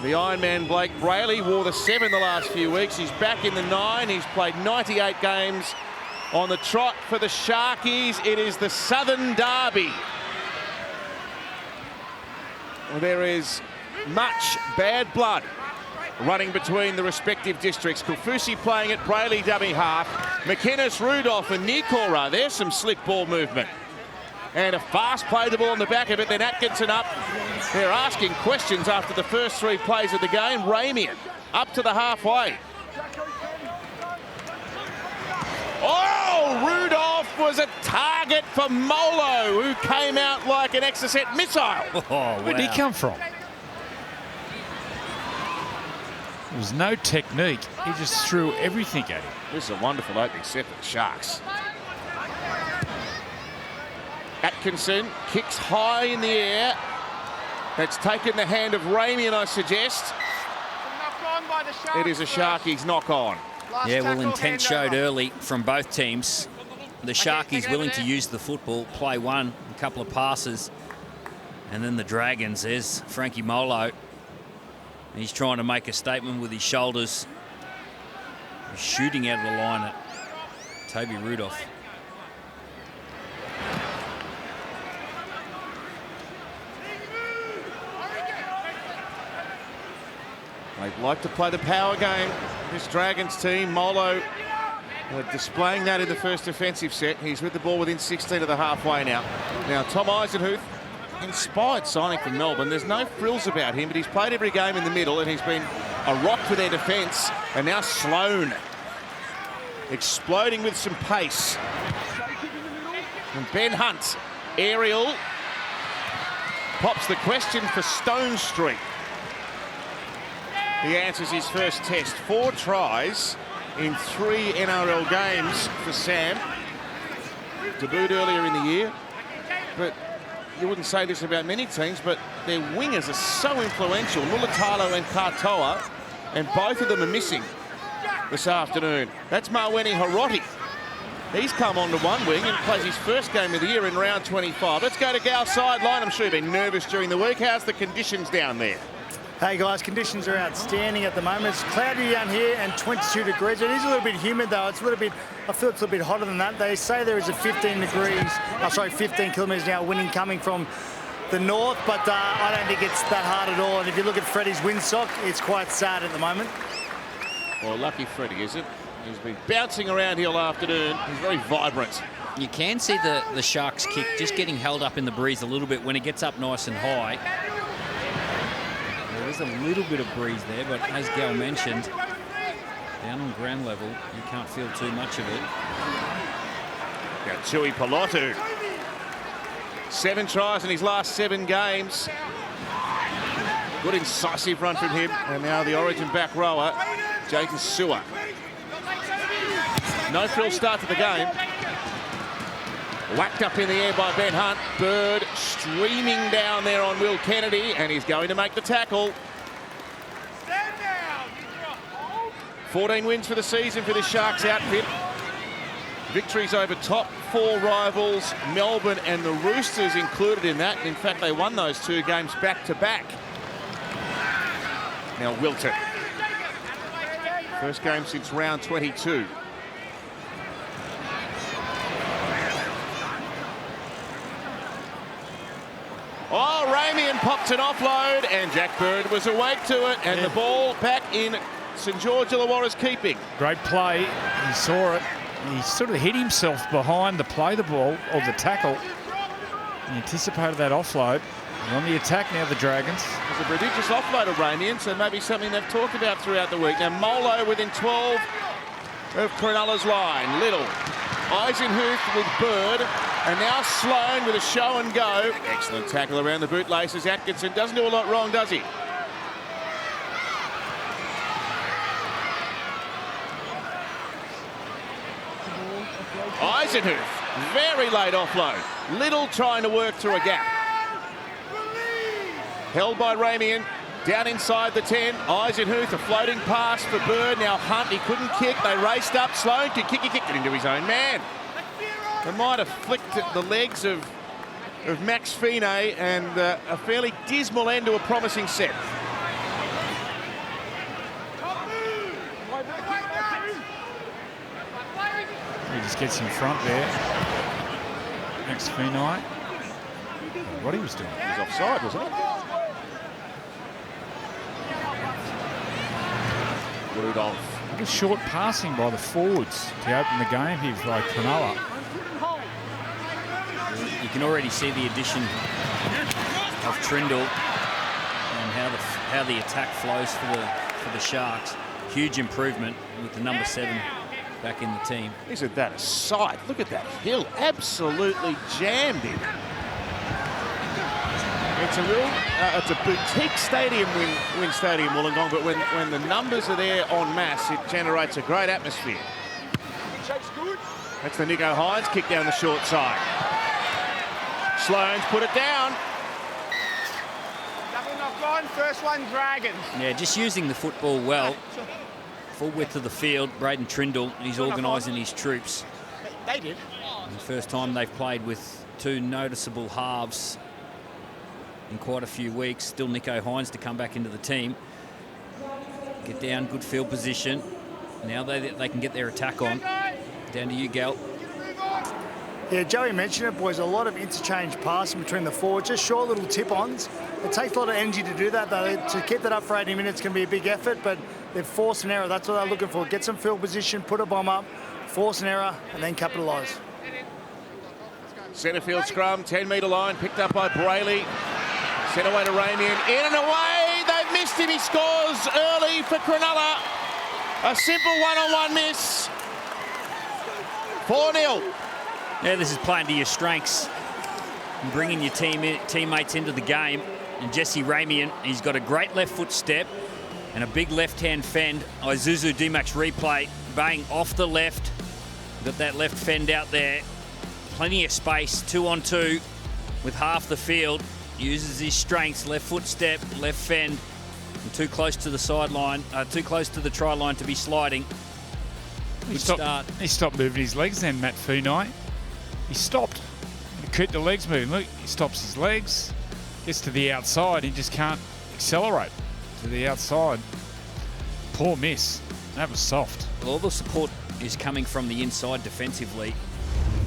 The Ironman Blake Brayley wore the 7 the last few weeks. He's back in the 9. He's played 98 games on the trot for the Sharkies. It is the Southern Derby. Well, there is much bad blood running between the respective districts. Kaufusi playing at Brayley dummy half. McInnes, Rudolph and Nikora. There's some slick ball movement. And a fast play the ball on the back of it. Then Atkinson up. They're asking questions after the first 3 plays of the game. Ramian up to the halfway. Oh, Rudolph was a target for Molo, who came out like an Exocet missile. Oh, wow. Where did he come from? There was no technique. He just threw everything at him. This is a wonderful opening set for the Sharks. Atkinson kicks high in the air. That's taken the hand of Ramian, I suggest. It is a Sharkies knock on. Yeah, well, intent showed early from both teams. The Sharkies willing to use the football, play one, a couple of passes. And then the Dragons, there's Frankie Molo. He's trying to make a statement with his shoulders. He's shooting out of the line at Toby Rudolph. They'd like to play the power game. This Dragons team, Molo, displaying that in the first defensive set. He's with the ball within 16 of the halfway now. Now, Tom Eisenhuth, inspired signing from Melbourne. There's no frills about him, but he's played every game in the middle and he's been a rock for their defence. And now Sloan exploding with some pace. And Ben Hunt, aerial, pops the question for Stone Street. He answers his first test. 4 tries in 3 NRL games for Sam. Debuted earlier in the year. But you wouldn't say this about many teams, but their wingers are so influential. Mulatalo and Katoa, and both of them are missing this afternoon. That's Marweni Hiroti. He's come on to one wing and plays his first game of the year in round 25. Let's go to Gal's sideline. I'm sure you've been nervous during the week. How's the conditions down there? Hey guys, conditions are outstanding at the moment. It's cloudy down here and 22 degrees. It is a little bit humid though. It's a little bit, I feel it's a little bit hotter than that. They say there is a 15 kilometres an hour winding coming from the north, but I don't think it's that hard at all. And if you look at Freddie's windsock, it's quite sad at the moment. Well, lucky Freddie, is it? He's been bouncing around here all afternoon. He's very vibrant. You can see the Sharks kick just getting held up in the breeze a little bit when it gets up nice and high. There is a little bit of breeze there, but as Gal mentioned, down on ground level, you can't feel too much of it. Now Tui Pelotu. 7 tries in his last 7 games. Good incisive run from him. And now the Origin back rower, Jaden Sewer. No frill start to the game. Whacked up in the air by Ben Hunt. Bird streaming down there on Will Kennedy, and he's going to make the tackle. 14 wins for the season for the Sharks outfit. Victories over top 4 rivals, Melbourne and the Roosters included in that. In fact, they won those 2 games back-to-back. Now Wilton. First game since round 22. Oh, Ramian popped an offload, and Jack Bird was awake to it, and the ball back in St George Illawarra's keeping. Great play. He saw it. He sort of hit himself behind the play the ball, or the tackle. He anticipated that offload. And on the attack now, the Dragons. It's a prodigious offload of Ramian, so maybe something they've talked about throughout the week. Now, Molo within 12 of Cronulla's line. Little. Eisenhuth with Bird, and now Sloan with a show and go. Excellent tackle around the bootlaces. Atkinson doesn't do a lot wrong, does he? Eisenhuth, very late offload. Little trying to work through a gap. Held by Ramian. Down inside the 10, Eisenhuth, a floating pass for Bird. Now Hunt, he couldn't kick. They raced up. Sloan could kick. He kicked it into his own man. It might have flicked at the legs of Max Fine, and a fairly dismal end to a promising set. just gets in front there. Max Finite. What he was doing. He was offside, wasn't it? Rudolph. A short passing by the forwards to open the game here by Cronulla. You can already see the addition of Trindle and how the attack flows for the Sharks. Huge improvement with the number 7 back in the team. Isn't that a sight? Look at that hill, absolutely jammed in. It's a real, it's a boutique stadium, Win Stadium, Wollongong, but when the numbers are there en masse, it generates a great atmosphere. That's the Nico Hines kick down the short side. Sloane's put it down. Double knock on, first one, Dragons. Yeah, just using the football well. Full width of the field, Braden Trindle, he's organising his troops. They did. The first time they've played with 2 noticeable halves in quite a few weeks. Still Nico Hines to come back into the team. Get down, good field position. Now they can get their attack on. Down to you, Gal. Yeah, Joey mentioned it, boys. A lot of interchange passing between the forwards, just short little tip-ons. It takes a lot of energy to do that, though. To keep that up for 80 minutes can be a big effort, but they've forced an error. That's what they're looking for. Get some field position, put a bomb up, force an error, and then capitalise. Centre field scrum, 10-metre line, picked up by Brayley. Sent away to Ramian, in and away. They've missed him. He scores early for Cronulla. A simple one-on-one miss. 4-0. Yeah, this is playing to your strengths and bringing your teammates into the game. And Jesse Ramian, he's got a great left foot step and a big left-hand fend. Isuzu D-Max replay, bang off the left. Got that left fend out there. Plenty of space, 2-on-2 with half the field. Uses his strengths, left foot step, left fend. And too close to the sideline, too close to the try line to be sliding. Good start. He stopped moving his legs then, Matt Finite. He stopped. He kept the legs moving. Look, he stops his legs, gets to the outside. He just can't accelerate to the outside. Poor miss. That was soft. Well, all the support is coming from the inside defensively.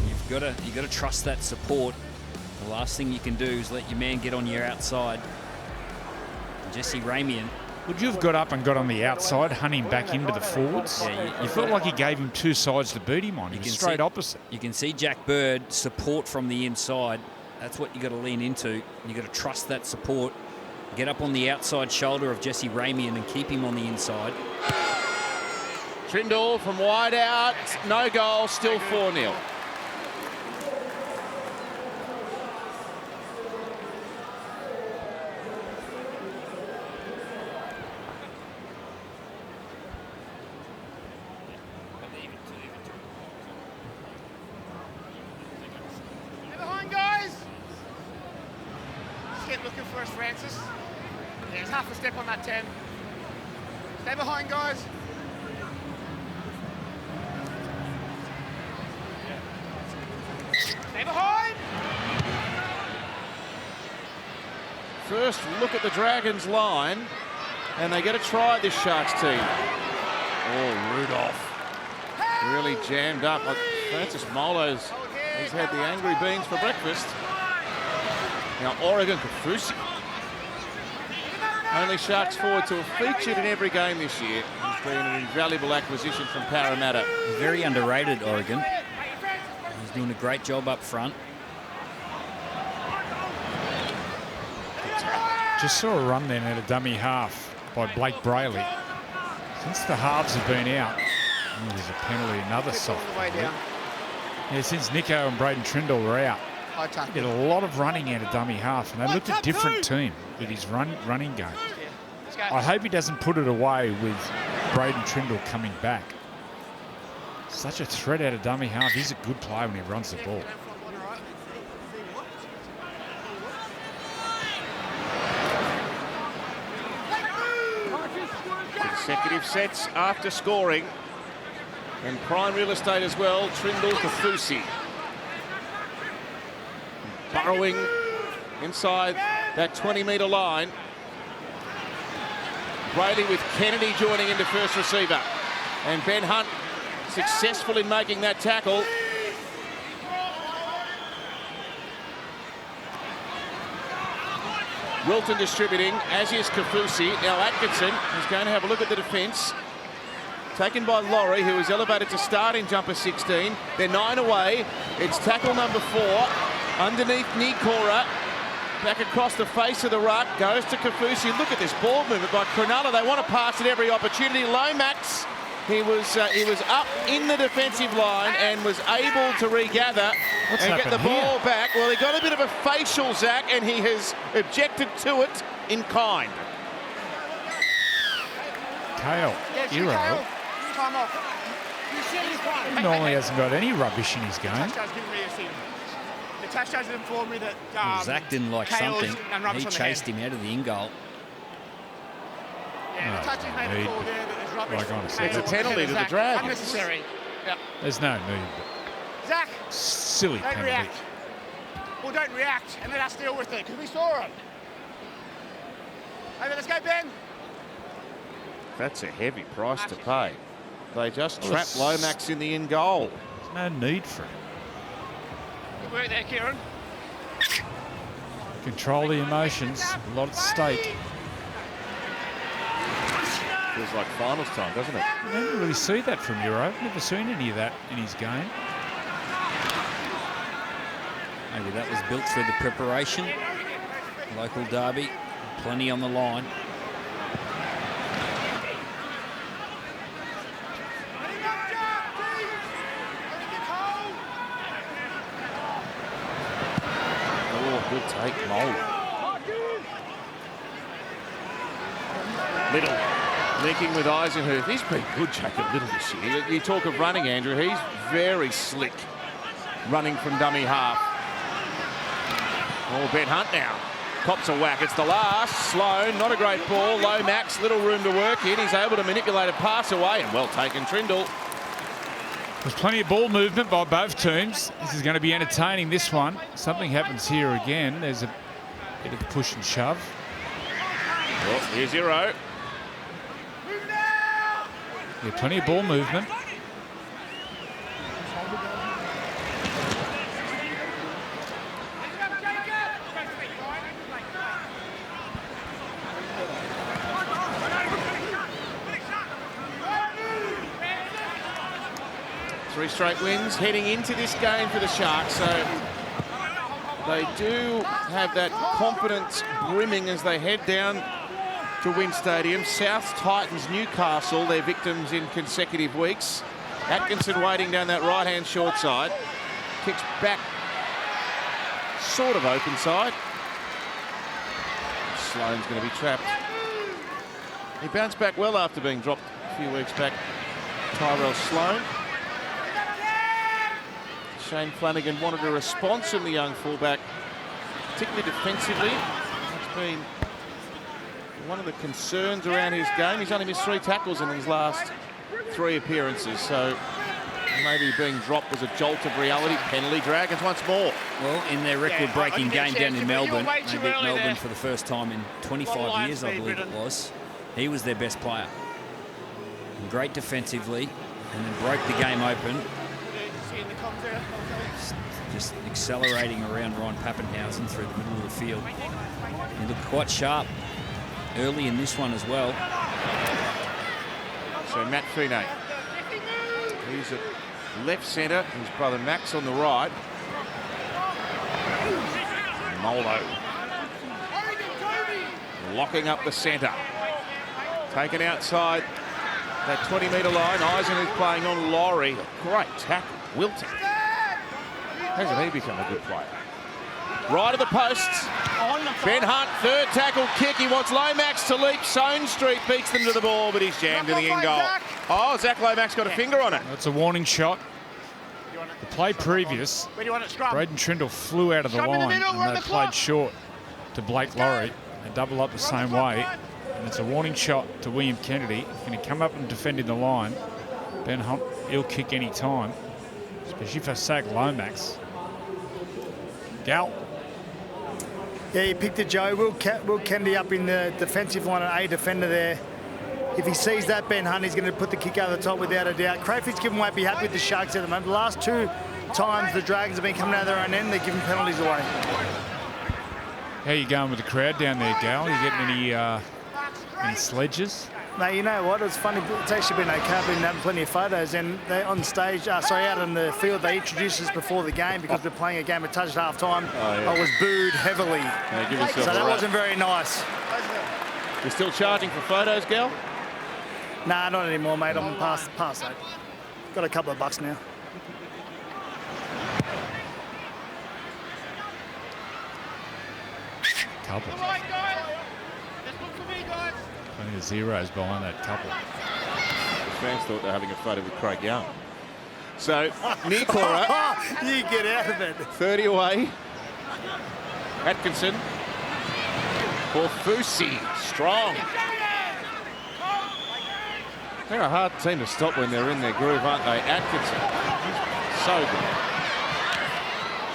You've got to trust that support. The last thing you can do is let your man get on your outside. Jesse Ramian. Would you have got up and got on the outside, hunting back into the forwards? Yeah, you felt like he gave him 2 sides to beat him on. He was straight opposite. You can see Jack Bird support from the inside. That's what you got to lean into. You got to trust that support. Get up on the outside shoulder of Jesse Ramian and keep him on the inside. Trindle from wide out, no goal, still 4-0. Looking for us, Francis. There's half a step on that 10. Stay behind, guys. Stay behind. First look at the Dragons line, and they get a try, this Sharks team. Oh, Rudolph. Really jammed up. Francis Molo's, he's had the angry beans for breakfast. Now Oregon Kafusi, only Sharks forward to have featured in every game this year. He's been an invaluable acquisition from Parramatta. Very underrated, Oregon. He's doing a great job up front. Just saw a run then at a dummy half by Blake Brayley. Since the halves have been out, there's a penalty, another soft penalty. Yeah, since Nico and Braden Trindle were out, he did a lot of running out of dummy half, and they looked a different team with his running game. I hope he doesn't put it away with Braden Trindle coming back. Such a threat out of dummy half. He's a good player when he runs the ball. Consecutive sets after scoring. And prime real estate as well, Trindle Kafusi. Burrowing inside that 20-metre line. Brayley with Kennedy joining into first receiver. And Ben Hunt successful in making that tackle. Wilton distributing, as is Kafusi. Now Atkinson is going to have a look at the defence. Taken by Laurie, who is elevated to start in jumper 16. They're 9 away. It's tackle number 4. Underneath Nikora. Back across the face of the ruck. Goes to Kafusi. Look at this ball movement by Cronulla. They want to pass at every opportunity. Lomax, he was up in the defensive line and was able to regather and get the ball back. Well, he got a bit of a facial, Zach, and he has objected to it in kind. Kale, Hero. Time off. You see his time. He normally hasn't got any rubbish in his game. The touch judge informed me that Zach didn't like Kale's something. and rubbish He on the chased head. him out of the in-goal. Yeah, the touch is made a call there that there's rubbish. Like honestly, it's a penalty to the Dragons. Unnecessary. Yeah. There's no need. Zach, Silly don't penalty. react. Well, don't react and let us deal with it because we saw it. Okay, let's go, Ben. That's a heavy price to pay. They just Well, trapped Lomax in the in goal. There's no need for it. Good work there, Kieran. Control the emotions. A lot at stake. Feels like finals time, doesn't it? I don't really see that from Euro. Never seen any of that in his game. Maybe that was built through the preparation. Local derby, plenty on the line. Oh, good take, Mold. Little linking with Eisenhuth. He's been good, Jacob Little, this year. You talk of running, Andrew. He's very slick running from dummy half. Oh, Ben Hunt now. Cops a whack. It's the last. Sloan, not a great ball. Lomax, little room to work in. He's able to manipulate a pass away, and well taken, Trindle. There's plenty of ball movement by both teams. This is going to be entertaining, this one. Something happens here again. There's a bit of push and shove. Well, here's Hero. Yeah, plenty of ball movement. Three straight wins heading into this game for the Sharks, so they do have that confidence brimming as they head down to Wynn Stadium. South Titans Newcastle, their victims in consecutive weeks. Atkinson waiting down that right-hand short side. Kicks back, sort of open side. Sloan's going to be trapped. He bounced back well after being dropped a few weeks back. Tyrell Sloan. Shane Flanagan wanted a response from the young fullback, particularly defensively. That's been one of the concerns around his game. He's only missed 3 tackles in his last 3 appearances, so maybe being dropped was a jolt of reality. Penalty, Dragons once more. Well, in their record-breaking game down in Melbourne, way they too beat early Melbourne there. for the first time in 25 years, I believe it was. He was their best player. Great defensively, and then broke the game open. Just accelerating around Ryan Pappenhausen through the middle of the field. He looked quite sharp early in this one as well. So Matt Feeney. He's at left centre. His brother Max on the right. Molo. Locking up the centre. Taken outside that 20-metre line. Eisenhuth playing on Laurie. Great tackle. Wilton. Hasn't he become a good player? Right of the posts. Ben Hunt, third tackle kick. He wants Lomax to leap. Soane Street beats them to the ball, but he's jammed in the end goal. Oh, Zach Lomax got a finger on it. That's a warning shot. The play previous, Where do you want it, Scrum? Braden Trindle flew out of the Scrum in the line middle, we're on and they the played clock. short to Blake Laurie. They double up the same way. And it's a warning shot to William Kennedy. He's going to come up and defend in the line. Ben Hunt, he'll kick any time, especially for Zach Lomax. Gal. Yeah, you picked it, Joe. Will Kennedy up in the defensive line, an A defender there. if he sees that, Ben Hunt, he's going to put the kick over the top without a doubt. Crayfish given won't be happy with the Sharks at the moment. The last 2 times the Dragons have been coming out of their own end, they're giving penalties away. How you going with the crowd down there, Gal? You getting any sledges? No, you know what? It's funny. It's actually been okay. I've been having plenty of photos, and they on stage, out on the field, they introduced us before the game because we're playing a game of touch at half time. Oh, yeah. I was booed heavily, so that wasn't very nice. You're still charging for photos, Gal? Nah, not anymore, mate. I'm past that. Got a couple of bucks now. Couple. Plenty of zeros behind that couple. The fans thought they were having a photo with Craig Young. So, Nikora. You get out of it. 30 away. Atkinson. For Fusi. Strong. They're a hard team to stop when they're in their groove, aren't they? Atkinson. So good.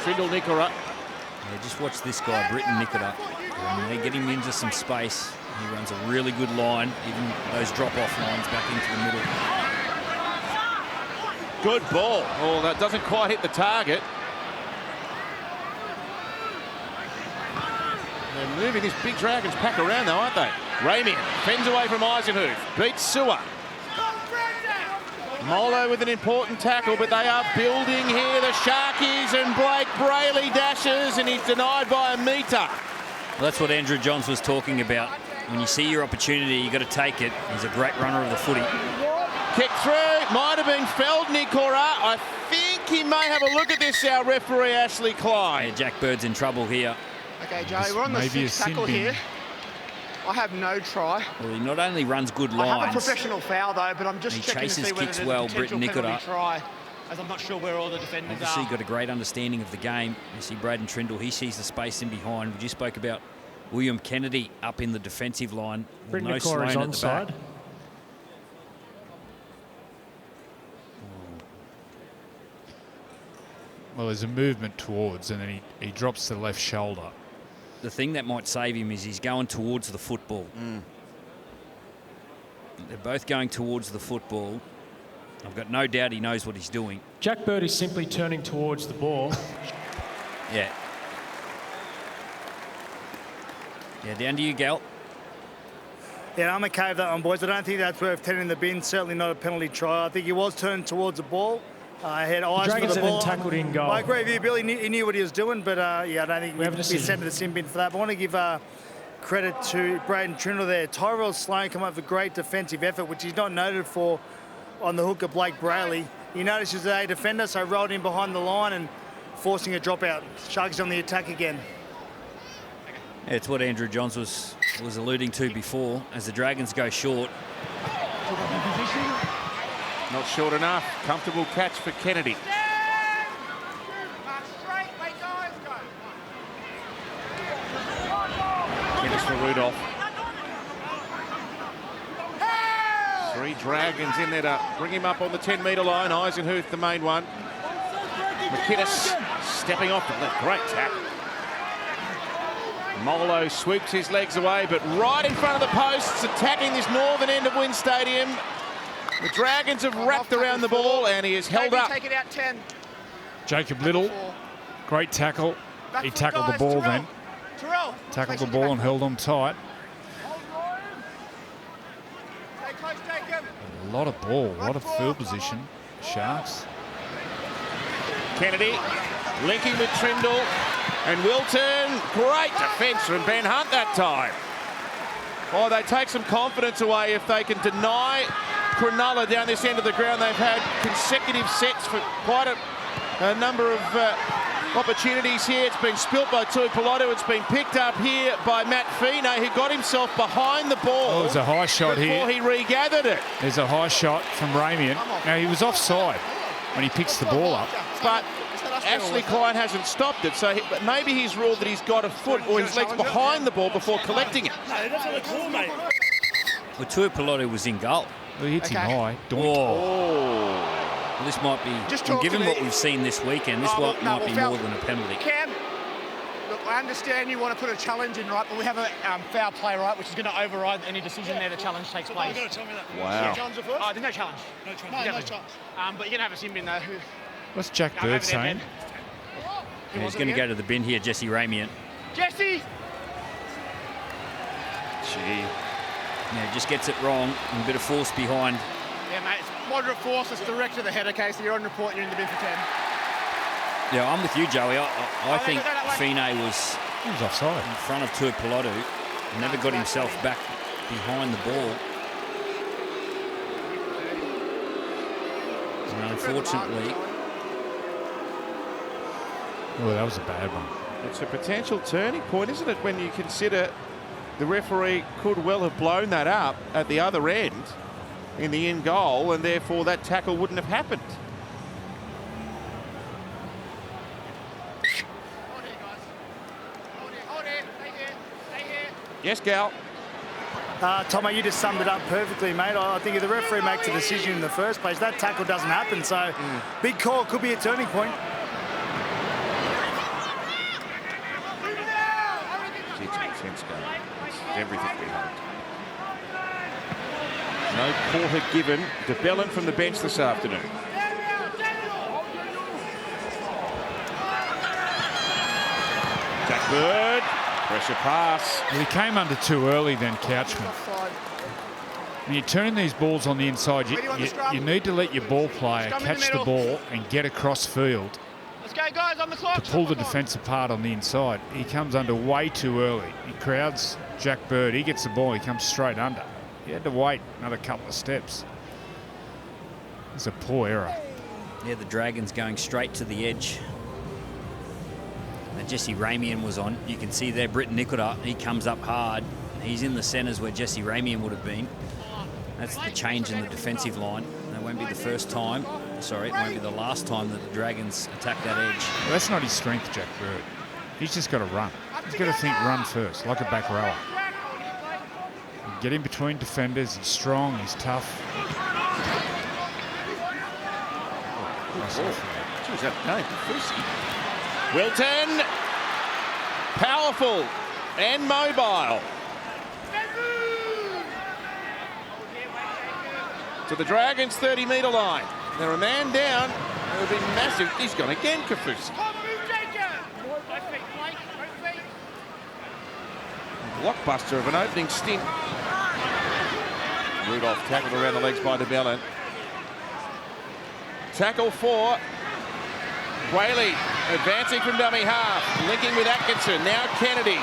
Trindle Nikora. Yeah, just watch this guy, Britton Nikora. They get him into some space. He runs a really good line, even those drop-off lines back into the middle. Good ball. Oh, that doesn't quite hit the target. They're moving this big Dragons pack around though, aren't they? Ramian fends away from Eisenhuth. Beats Sewer. Molo with an important tackle, but they are building here. The Sharkies, and Blake Brayley dashes, and he's denied by a metre. Well, that's what Andrew Johns was talking about. When you see your opportunity, you've got to take it. He's a great runner of the footy. Kick through, might have been felled, Nikora. I think he may have a look at this, our referee, Ashley Klein. Yeah, Jack Bird's in trouble here. Okay, Joey, we're on the 6th tackle here. I have no try. Well, he not only runs good lines. I have a professional foul, though, but I'm just checking to see whether there's a potential penalty try, as I'm not sure where all the defenders Obviously are. got a great understanding of the game. You see Braden Trindle, he sees the space in behind. We just spoke about William Kennedy up in the defensive line. Britton No Nikora is Sloan at the back. onside. Well, there's a movement towards, and then he drops the left shoulder. The thing that might save him is he's going towards the football. They're both going towards the football. I've got no doubt he knows what he's doing. Jack Bird is simply turning towards the ball. Yeah. Yeah, down to you, Gal. Yeah, I'm okay with that one, boys. I don't think that's worth 10 in the bin. Certainly not a penalty try. I think he was turned towards the ball. Had eyes for Dragons the have ball. been tackled in goal. I agree with you, Billy. He knew what he was doing, but yeah, I don't think he sent to the sin bin for that. But I want to give credit to Braden Trindle there. Tyrell Sloan come up with a great defensive effort, which he's not noted for on the hook of Blake Brayley. He noticed he was a defender, so rolled in behind the line and forcing a dropout. Sharks on the attack again. Yeah, it's what Andrew Johns was alluding to before. As the Dragons go short, Not short enough. Comfortable catch for Kennedy. Dennis for Rudolph. 3 Dragons in there to bring him up on the 10-metre line. Eisenhuth, the main one. McInnes stepping off the left. Great tackle. Molo sweeps his legs away, but right in front of the posts, attacking this northern end of Wynn Stadium. The Dragons have wrapped around the ball, and he is held up. Take it out 10. Jacob Little, great tackle. He tackled the ball then. Tackled the ball and held on tight. Stay close, Jacob. A lot of ball, a lot of field position. Sharks. Kennedy linking with Trindle and Wilton. Great defence from Ben Hunt that time. Oh, they take some confidence away if they can deny Cronulla down this end of the ground. They've had consecutive sets for quite a number of opportunities here. It's been spilt by Tui Piloto. It's been picked up here by Matt Feeney, who got himself behind the ball. Oh, there's a high shot before here. He regathered it. There's a high shot from Ramian. Now, he was offside when he picks the ball up. But Ashley Klein hasn't stopped it, so but maybe he's ruled that he's got a foot or his legs behind the ball before collecting it. well, Tui Piloto was in goal. Well, he hits him high. Doink. Well, this might be, Just talk given to me. what we've seen this weekend, this might be more than a penalty. Cam, look, I understand you want to put a challenge in, right? But we have a foul play, right, which is going to override any decision there. The challenge takes place. Wow. Challenge it first? Oh, there's no challenge. No challenge. But you're going to have a sin bin though. What's Jack Bird saying? And he's going to go to the bin here, Jesse Ramian. Jesse! Gee. Yeah, just gets it wrong and a bit of force behind. Yeah, mate, it's moderate force. It's direct to the header case. So you're on report. You're in the bin for 10. Yeah, I'm with you, Joey. I think Fine was offside in front of Tuipulotu. Never got himself back behind the ball. And unfortunately... Oh, that was a bad one. It's a potential turning point, isn't it, when you consider the referee could well have blown that up at the other end in the in goal, and therefore that tackle wouldn't have happened. Yes, Gal. Tomo, you just summed it up perfectly, mate. I think if the referee makes a decision in the first place, that tackle doesn't happen. So, big call, could be a turning point. It's an intense game. It's everything we hoped. No quarter given. De Belin from the bench this afternoon. Jack Bird. Pressure pass. Well, he came under too early then, Couchman. When you turn these balls on the inside, you need to let your ball player catch the ball and get across field. Let's go, guys, on the clock. To pull the defence apart on the inside. He comes under way too early. He crowds Jack Bird. He gets the ball. He comes straight under. He had to wait another couple of steps. It's a poor error. Yeah, the Dragons going straight to the edge. And Jesse Ramian was on. You can see there Britton Nikota. He comes up hard. He's in the centres where Jesse Ramian would have been. That's the change in the defensive line. That won't be the first time. Sorry, it won't be the last time that the Dragons attack that edge. Well, that's not his strength, Jack Bird. He's just got to run. He's got to think run first, like a back rower. Get in between defenders. He's strong. He's tough. Geez, that game. Wilton, powerful and mobile. To the Dragons' 30-metre line. They're a man down. It'll be massive. He's gone again, Kafusi. Blockbuster of an opening stint. Rudolph tackled around the legs by de Belin. Tackle for Whaley, advancing from dummy half, linking with Atkinson, now Kennedy.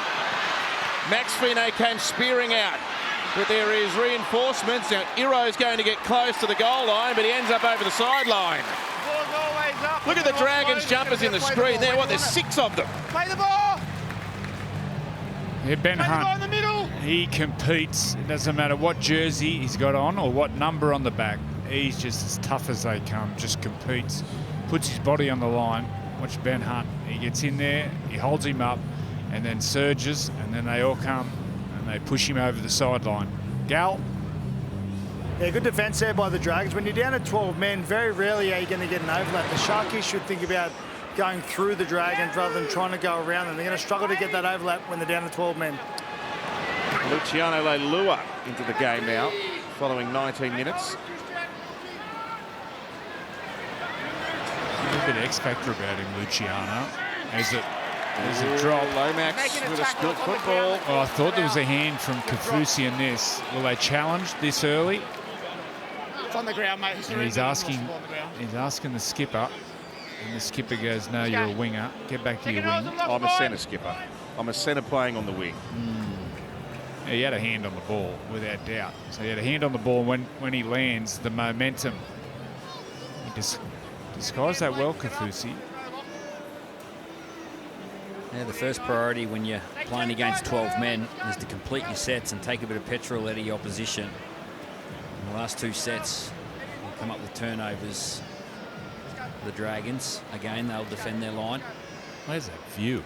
Max Fine came spearing out, but there is reinforcements. Now Iro's going to get close to the goal line, but he ends up over the sideline. Look at the Dragons jumpers in the screen there. What, there's 6 of them. Play the ball. Yeah, Ben Hunt, in the middle. he competes. It doesn't matter what jersey he's got on or what number on the back. He's just as tough as they come, just competes. Puts his body on the line. Watch Ben Hunt. He gets in there, he holds him up, and then surges, and then they all come and they push him over the sideline. Gal? Yeah, good defence there by the Dragons. When you're down at 12 men, very rarely are you going to get an overlap. The Sharkies should think about going through the Dragons rather than trying to go around them. They're going to struggle to get that overlap when they're down to 12 men. Luciano Leilua into the game now, following 19 minutes. A bit of X factor about him, Luciano. As it drop. Lomax with a good football. Oh, I thought there was a hand from Kafusi in this. Will they challenge this early? It's on the ground, mate. And he's asking the skipper, and the skipper goes, "No, you're a winger. Get back to your wing." I'm a centre skipper. I'm a centre playing on the wing. Yeah, he had a hand on the ball, without doubt. So he had a hand on the ball when he lands, the momentum. He just disguised that well, Kafusi. Yeah, the first priority when you're playing against 12 men is to complete your sets and take a bit of petrol out of your opposition. In the last 2 sets, will come up with turnovers. The Dragons, again, they'll defend their line. Where's that view?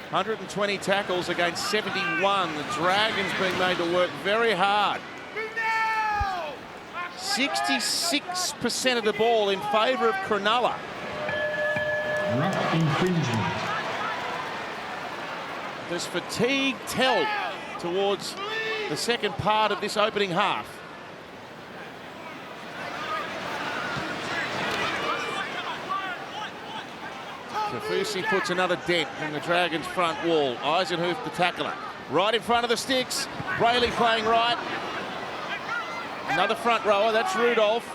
120 tackles against 71. The Dragons being made to work very hard. 66% of the ball in favour of Cronulla. Ruck infringement. Does fatigue tell towards the second part of this opening half? Tafusi puts another dent in the Dragons' front wall. Eisenhuth the tackler. Right in front of the sticks. Brayley playing right. Another front rower, that's Rudolph.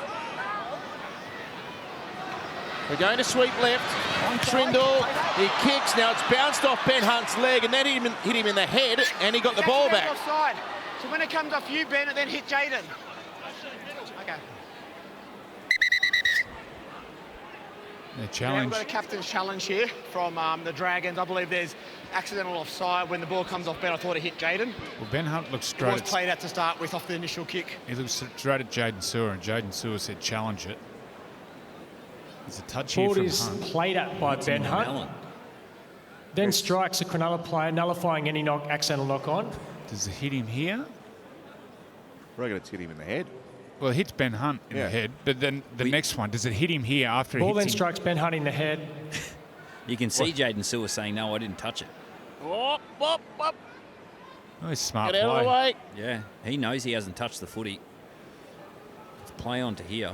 They're going to sweep left. Trindle, he kicks. Now it's bounced off Ben Hunt's leg and then hit him in the head and he got the ball back. Offside. So when it comes off you, Ben, it then hit Jaden. Okay. The Yeah, challenge. we've got a captain's challenge here from the Dragons. I believe there's accidental offside. When the ball comes off Ben, I thought it hit Jaden. Well, Ben Hunt looks It straight was at, played out to start with off the initial kick. he looks straight at Jaden Sewer, and Jaden Sewer said challenge it. There's a touch here Ball from is Hunt. played at by Ben Hunt. Allen. Then strikes a Cronulla player, nullifying any accidental knock on. Does it hit him here? I reckon it's hit him in the head. Well, it hits Ben Hunt in Yeah. the head, but then the next one, does it hit him here after Ball it then hits him? strikes Ben Hunt in the head. You can see Jaden Sewer saying, no, I didn't touch it. Whoop, whoop, whoop. Oh, it's smart Get out of the play. way. Yeah, he knows he hasn't touched the footy. Let's play on to here.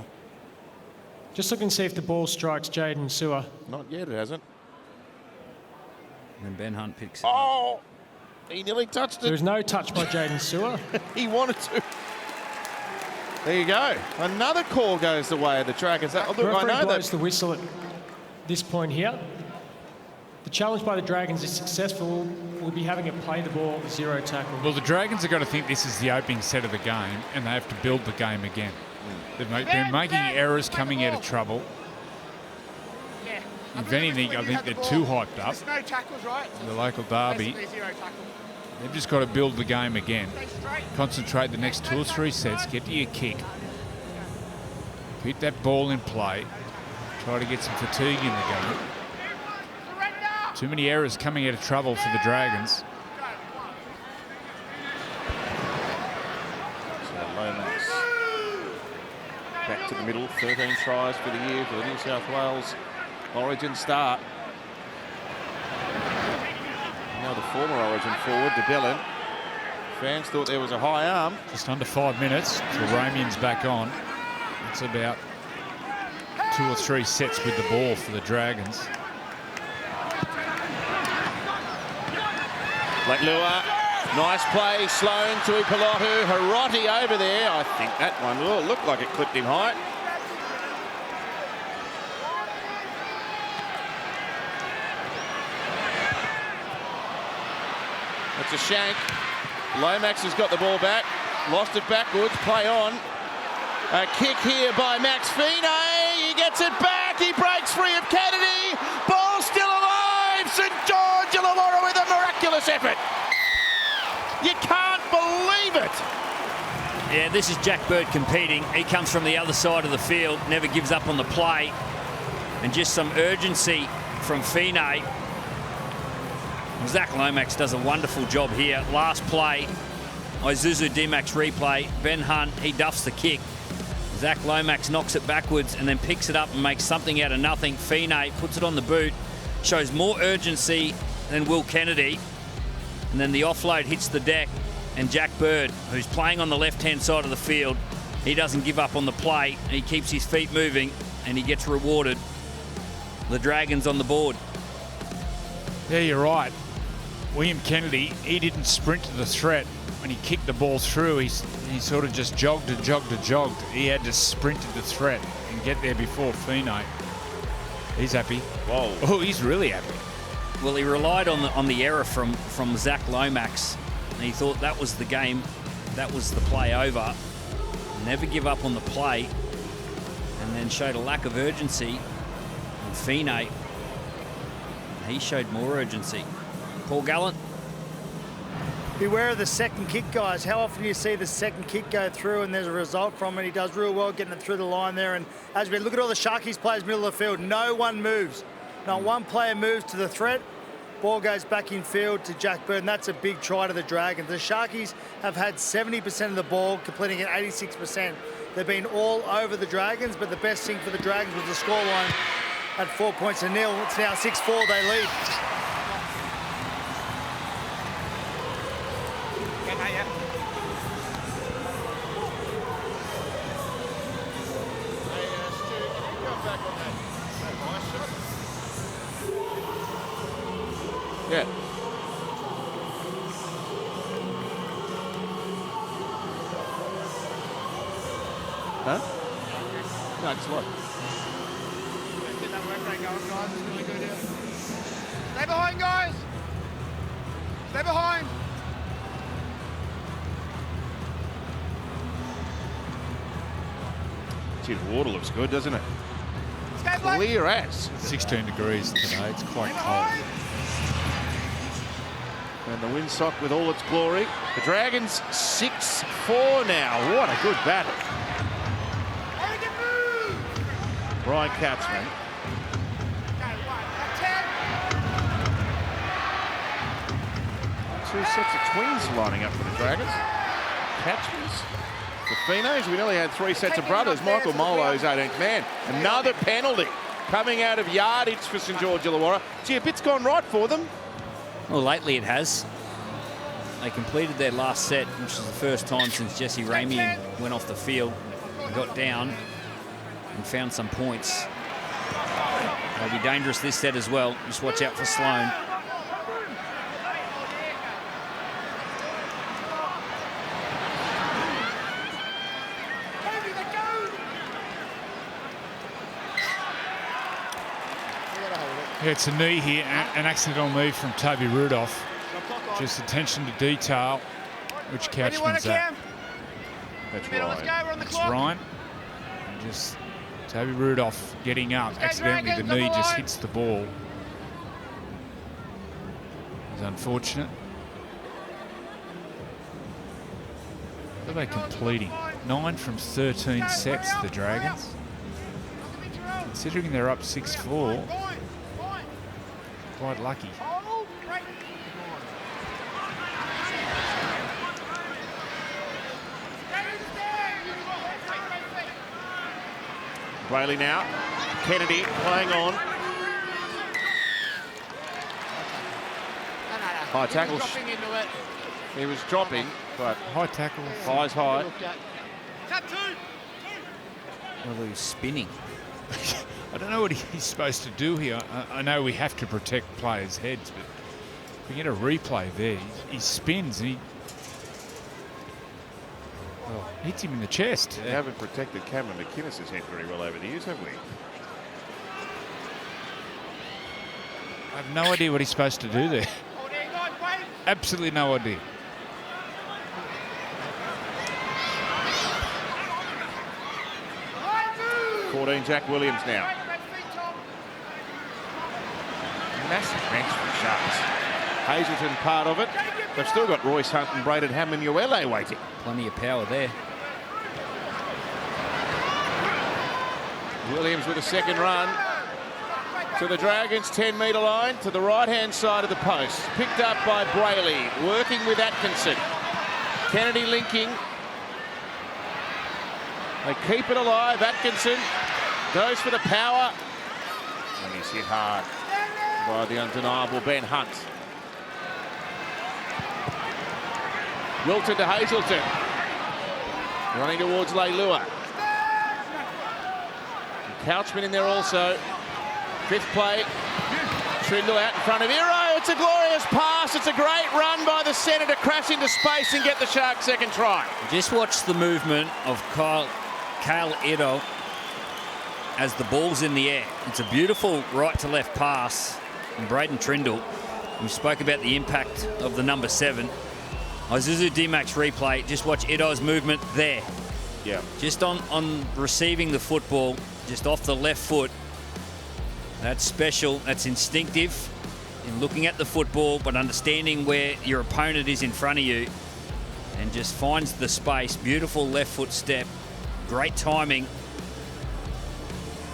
Just looking to see if the ball strikes Jaden Sewer. Not yet, it hasn't. And then Ben Hunt picks it up. Oh, he nearly touched There it. was no touch by Jaden Sewer. He wanted to. There you go. Another call goes the way of the Dragons. Look, I Referee know blows that. the whistle at this point here. The challenge by the Dragons is successful. We'll be having it play the ball, zero tackle. Well, the Dragons have got to think this is the opening set of the game, and they have to build the game again. They've been making errors, coming out of trouble. Yeah. If anything, I think they're too hyped up. There's no tackles, right? The local derby, Basically zero tackle. they've just got to build the game again. Stay straight. Concentrate the next 2 or 3 sets, get to your kick. Hit that ball in play. Try to get some fatigue in the game. Surrender! Too many errors coming out of trouble for the Dragons. So Lomax back to the middle. 13 tries for the year for the New South Wales Origin start. Now the former Origin forward, de Bellin. Fans thought there was a high arm. Just under 5 minutes till Ramian's back on. It's about 2 or 3 sets with the ball for the Dragons. Black Lua, nice play. Sloan to Ipalotu. Hiroti over there. I think that one looked like it clipped him high. That's a shank. Lomax has got the ball back. Lost it backwards. Play on. A kick here by Max Fine. He gets it back. He breaks free of Kennedy. Ball still alive. St George Illawarra with a miraculous effort. You can't believe it. Yeah, this is Jack Bird competing. He comes from the other side of the field, never gives up on the play. And just some urgency from Fine. Zach Lomax does a wonderful job here. Last play, Isuzu D-Max replay. Ben Hunt, he duffs the kick. Zach Lomax knocks it backwards and then picks it up and makes something out of nothing. Fine puts it on the boot, shows more urgency than Will Kennedy. And then the offload hits the deck, and Jack Bird, who's playing on the left-hand side of the field, he doesn't give up on the play. He keeps his feet moving, and he gets rewarded. The Dragons on the board. Yeah, you're right. William Kennedy, he didn't sprint to the threat. When he kicked the ball through, he sort of just jogged and jogged and jogged. He had to sprint to the threat and get there before Fine. He's happy. Whoa. Oh, he's really happy. Well, he relied on the error from Zach Lomax, and he thought that was the game, that was the play over. Never give up on the play, and then showed a lack of urgency. And Fine, he showed more urgency. Paul Gallant. Beware of the second kick, guys. How often do you see the second kick go through and there's a result from it? He does real well getting it through the line there. And as we look at all the Sharkies players middle of the field, no one moves. Not one player moves to the threat. Ball goes back in field to Jack Bird, and that's a big try to the Dragons. The Sharkies have had 70% of the ball, completing at 86%. They've been all over the Dragons, but the best thing for the Dragons was the scoreline at 4 points to nil. It's now 6-4, they lead. Huh? No, just what? Get that work rate going, guys. It's really good, yeah. Stay behind, guys. Stay behind. Gee, the water looks good, doesn't it? Stay behind. Clear as. 16 degrees today. It's quite cold. And the windsock with all its glory. The Dragons 6-4 now. What a good battle. Brian Katzman. Two sets of twins lining up for the Dragons. Katzman's. The Finos, we nearly had 3 sets of brothers. Michael Molo's 18th man. Another penalty coming out of yardage for St George Illawarra. Gee, a bit's gone right for them. Well, lately it has. They completed their last set, which is the first time since Jesse Ramian went off the field and got down and found some points. They'll be dangerous this set as well. Just watch out for Sloan. Yeah, it's a knee here, an accidental knee from Toby Rudolph. Just attention to detail. Which Couchman's that? That's Ryan. That's Ryan. And just Toby Rudolph getting up. Accidentally, the knee just hits the ball. It's unfortunate. What are they completing? 9 from 13 sets, the Dragons. Considering they're up 6-4, quite lucky. Brayley now. Kennedy playing on. High tackle. He was dropping, but High tackle. eyes high. Well, he was spinning. I don't know what he's supposed to do here. I know we have to protect players' heads, but if we get a replay there, he spins and he hits him in the chest. We haven't protected Cameron McInnes's head very well over the years, have we? I have no idea what he's supposed to do there. Absolutely no idea. Jack Williams now. Massive bench for the Sharks. Hazelton part of it. They've still got Royce Hunt and Braden Hamanuele waiting. Plenty of power there. Williams with a second run to the Dragons 10-metre line to the right-hand side of the post. Picked up by Brayley, working with Atkinson. Kennedy linking. They keep it alive. Atkinson goes for the power. And he's hit hard by the undeniable Ben Hunt. Wilton to Hazelton. Running towards Leilua. Couchman in there also. Fifth play. Trindle out in front of Iro. It's a glorious pass. It's a great run by the centre to crash into space and get the Sharks' second try. Just watch the movement of Kyle Iro as the ball's in the air. It's a beautiful right to left pass. And Braden Trindle, we spoke about the impact of the number 7. Isuzu D-Max replay, just watch Ido's movement there. Yeah. Just on receiving the football, just off the left foot. That's special, that's instinctive in looking at the football, but understanding where your opponent is in front of you and just finds the space. Beautiful left foot step, great timing.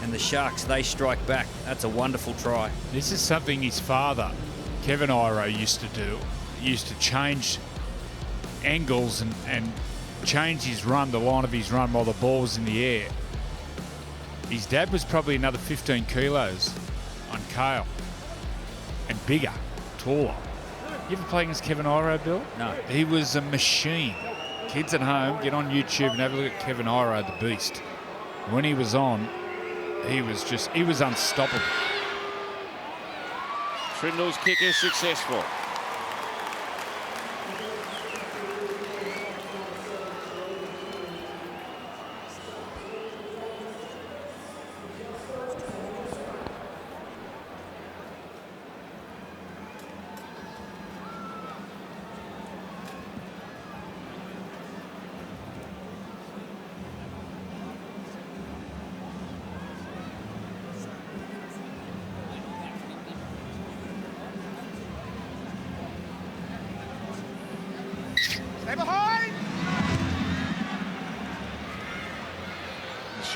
And the Sharks, they strike back. That's a wonderful try. This is something his father, Kevin Iro, used to do. He used to change angles and change his run, the line of his run while the ball was in the air. His dad was probably another 15 kilos on Kale. And bigger, taller. You ever play against Kevin Iro, Bill? No. He was a machine. Kids at home, get on YouTube and have a look at Kevin Iro, the beast. When he was on, he was unstoppable. Trindle's kick is successful.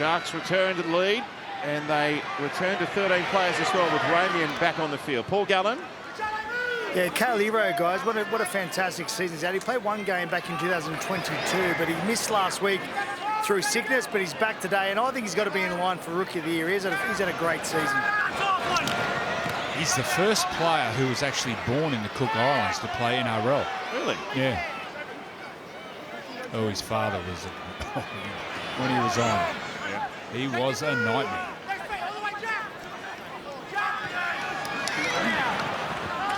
Sharks return to the lead, and they return to 13 players as well, with Ramian back on the field. Paul Gallen. Yeah, Illawarra, guys, what a fantastic season he's had. He played one game back in 2022, but he missed last week through sickness, but he's back today, and I think he's got to be in line for Rookie of the Year. He's had a great season. He's the first player who was actually born in the Cook Islands to play NRL. Really? Yeah. Oh, his father was, when he was on, Yeah. he was a nightmare.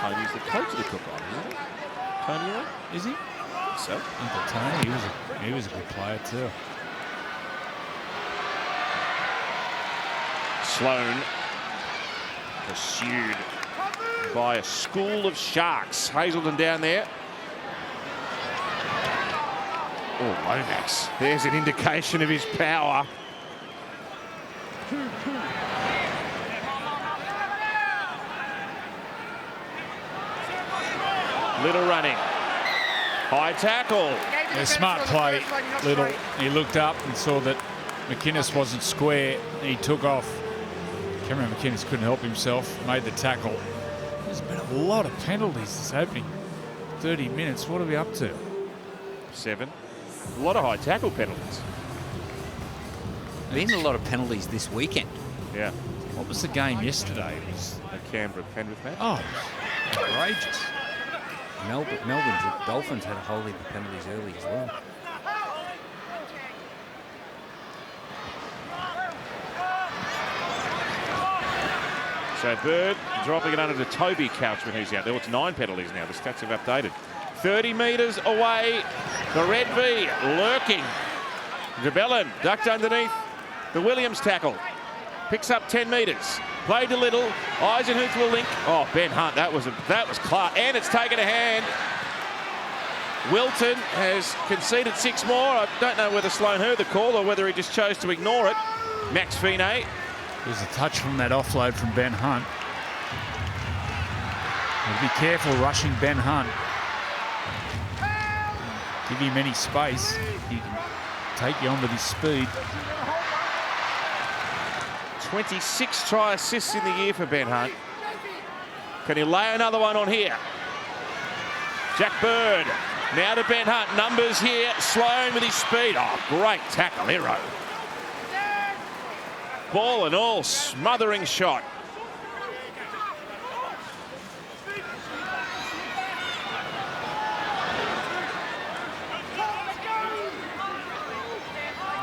Tony's the coach of the Cook Islands, isn't he? Tony, Is he? so. Uncle Tony, he was a good player too. Sloane pursued by a school of Sharks. Hazelton down there. Oh, Lomax. There's an indication of his power. Little running. High tackle. A smart play, Little. He looked up and saw that McInnes wasn't square. He took off. Cameron McInnes couldn't help himself, made the tackle. There's been a lot of penalties this opening 30 minutes. What are we up to? 7. A lot of high tackle penalties. Been a lot of penalties this weekend. Yeah. What was the game yesterday? It was, A Canberra Penrith match. oh, outrageous. Melbourne Dolphins had a whole heap of penalties early as well. So Bird dropping it under to Toby Couchman, who's out there. It's 9 penalties now. The stats have updated. 30 metres away. The Red V lurking. DeBellin ducked underneath the Williams tackle. Picks up 10 metres. Played to Little. Eisenhuth will link. Oh, Ben Hunt, that was class. And it's taken a hand. Wilton has conceded 6 more. I don't know whether Sloane heard the call or whether he just chose to ignore it. Max Finet. There's a touch from that offload from Ben Hunt. Be careful rushing Ben Hunt. Give him any space. He can take you on with his speed. 26 try assists in the year for Ben Hunt. Can he lay another one on here? Jack Bird. Now to Ben Hunt. Numbers here. Sloane with his speed. Oh, great tackle, hero. Ball and all, smothering shot.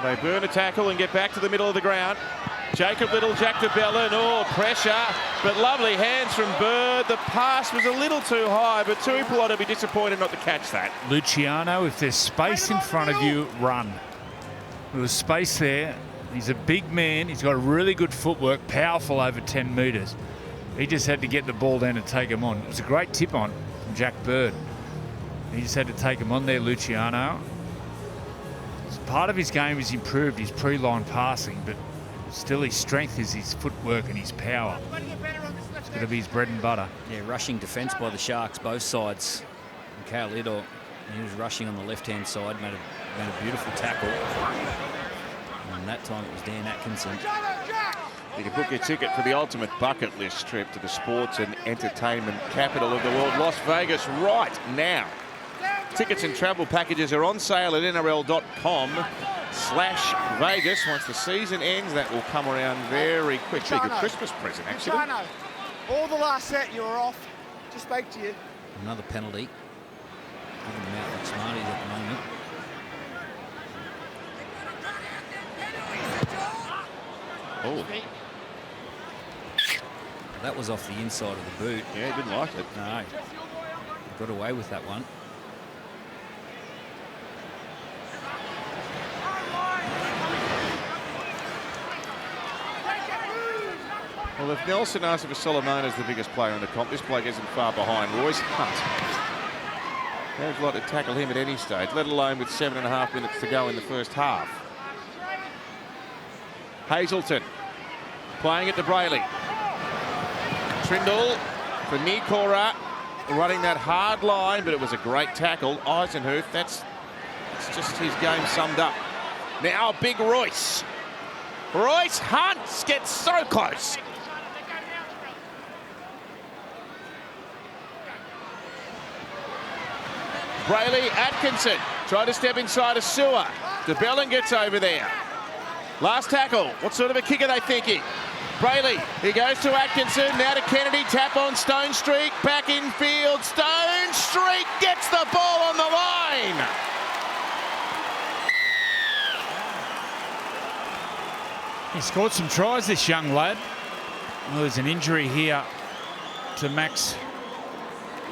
They burn a tackle and get back to the middle of the ground. Jacob Little, Jack DeBellin, oh, pressure, but lovely hands from Bird. The pass was a little too high, but Tuipula ought to be disappointed not to catch that. Luciano, if there's space in front of you, run. There was space there. He's a big man. He's got really good footwork, powerful over 10 metres. He just had to get the ball down and take him on. It was a great tip on from Jack Bird. He just had to take him on there, Luciano. Part of his game has improved his pre-line passing, but still his strength is his footwork and his power. It's going to be his bread and butter. Yeah, rushing defence by the Sharks, both sides. And Cal Lidor, he was rushing on the left-hand side, made a beautiful tackle. And that time it was Dan Atkinson. You can book your ticket for the ultimate bucket list trip to the sports and entertainment capital of the world, Las Vegas, right now. Tickets and travel packages are on sale at nrl.com/Vegas. Once the season ends, that will come around very quickly. Good Christmas present, actually. All the last set you were off. Just spoke to you. Another penalty. Giving them out like Smarties at the moment. Oh, That was off the inside of the boot. yeah, he didn't like it. No. Got away with that one. Well, if Nelson asked if Solomon is the biggest player in the comp, this bloke isn't far behind. Royce Hunt. They'd like to tackle him at any stage, let alone with 7.5 minutes to go in the first half. Hazelton playing it to Brayley. Trindle for Nikora, running that hard line, but it was a great tackle. Eisenhuth, that's just his game summed up. Now Big Royce. Royce Hunt gets so close. Brayley Atkinson tried to step inside a sewer. DeBellin gets over there. Last tackle. What sort of a kick are they thinking? Brayley, he goes to Atkinson, now to Kennedy, tap on Stone Street, back in field. Stone Street gets the ball on the line. He scored some tries, this young lad. Well, there's an injury here to Max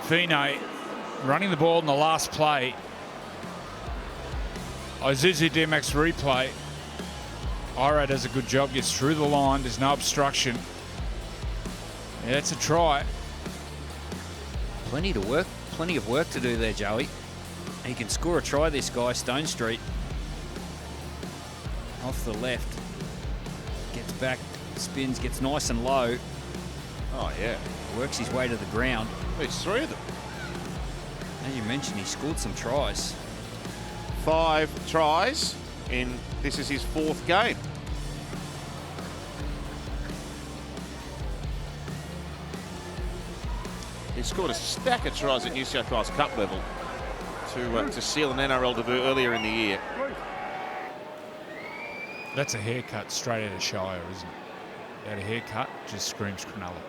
Fine, running the ball in the last play. Isuzu D-Max replay. Ira does a good job, gets through the line, there's no obstruction. Yeah, that's a try. Plenty of work to do there, Joey. He can score a try, this guy, Stone Street. Off the left. Gets back, spins, gets nice and low. Oh, yeah. Works his way to the ground. There's 3 of them. As you mentioned, he scored some tries. 5 tries this is his 4th game. He scored a stack of tries at New South Wales Cup level to seal an NRL debut earlier in the year. That's a haircut straight out of Shire, isn't it? That a haircut just screams Cronulla.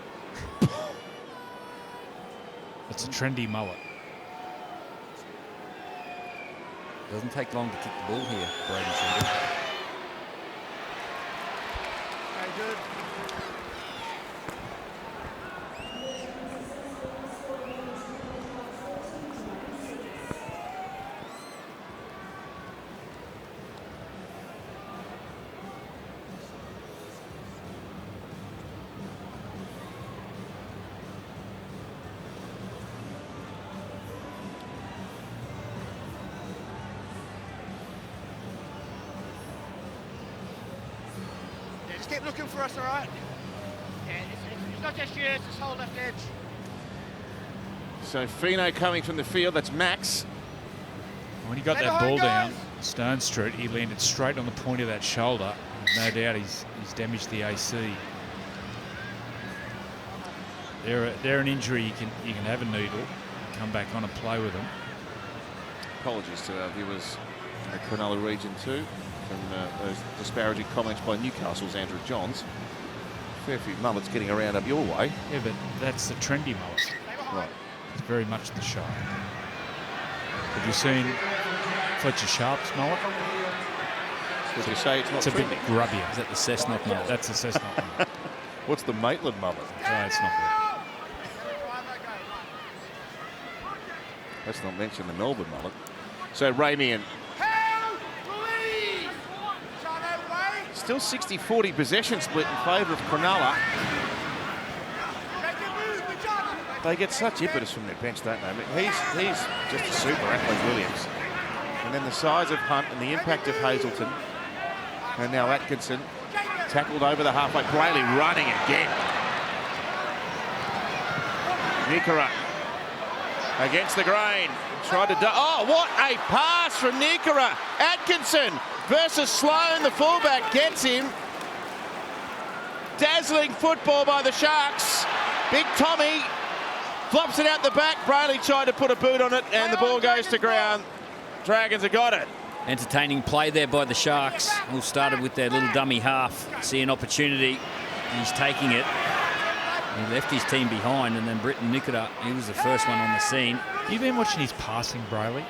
It's a trendy mullet. Doesn't take long to kick the ball here, Brady Trindle. Very good. Just keep looking for us, all right? Yeah, it's not just you, it's this whole left edge. So Fino coming from the field, that's Max. When he got Stay that behind, ball down, guys. Stone Street, he landed straight on the point of that shoulder. No doubt he's damaged the AC. They're an injury you can have a needle, come back on and play with them. Apologies to our viewers in the Cronulla region too, from those disparaging comments by Newcastle's Andrew Johns. Fair few mullets getting around up your way. Yeah, but that's the trendy mullet. Right. It's very much the Shire. Have you seen Fletcher Sharp's mullet? Would you say it's not It's a bit trendy? Is grubbier. that the Cessnock mullet? That's the Cessnock mullet. What's the Maitland mullet? No, it's not good. Let's not mention the Melbourne mullet. So Ramian, still 60-40 possession split in favour of Cronulla. They get such impetus from their bench, don't they? He's just a super athlete, Williams. And then the size of Hunt and the impact of Hazelton. And now Atkinson tackled over the halfway. Brayley running again. Nikora against the grain. Tried to oh, what a pass from Nikora. Atkinson versus Sloan. The fullback gets him. Dazzling football by the Sharks. Big Tommy flops it out the back. Brayley tried to put a boot on it and the ball goes to ground. Dragons have got it. Entertaining play there by the Sharks. All started with their little dummy half. See an opportunity. He's taking it. He left his team behind, and then Britton Nikora, he was the first one on the scene. You've been watching his passing, Brayley.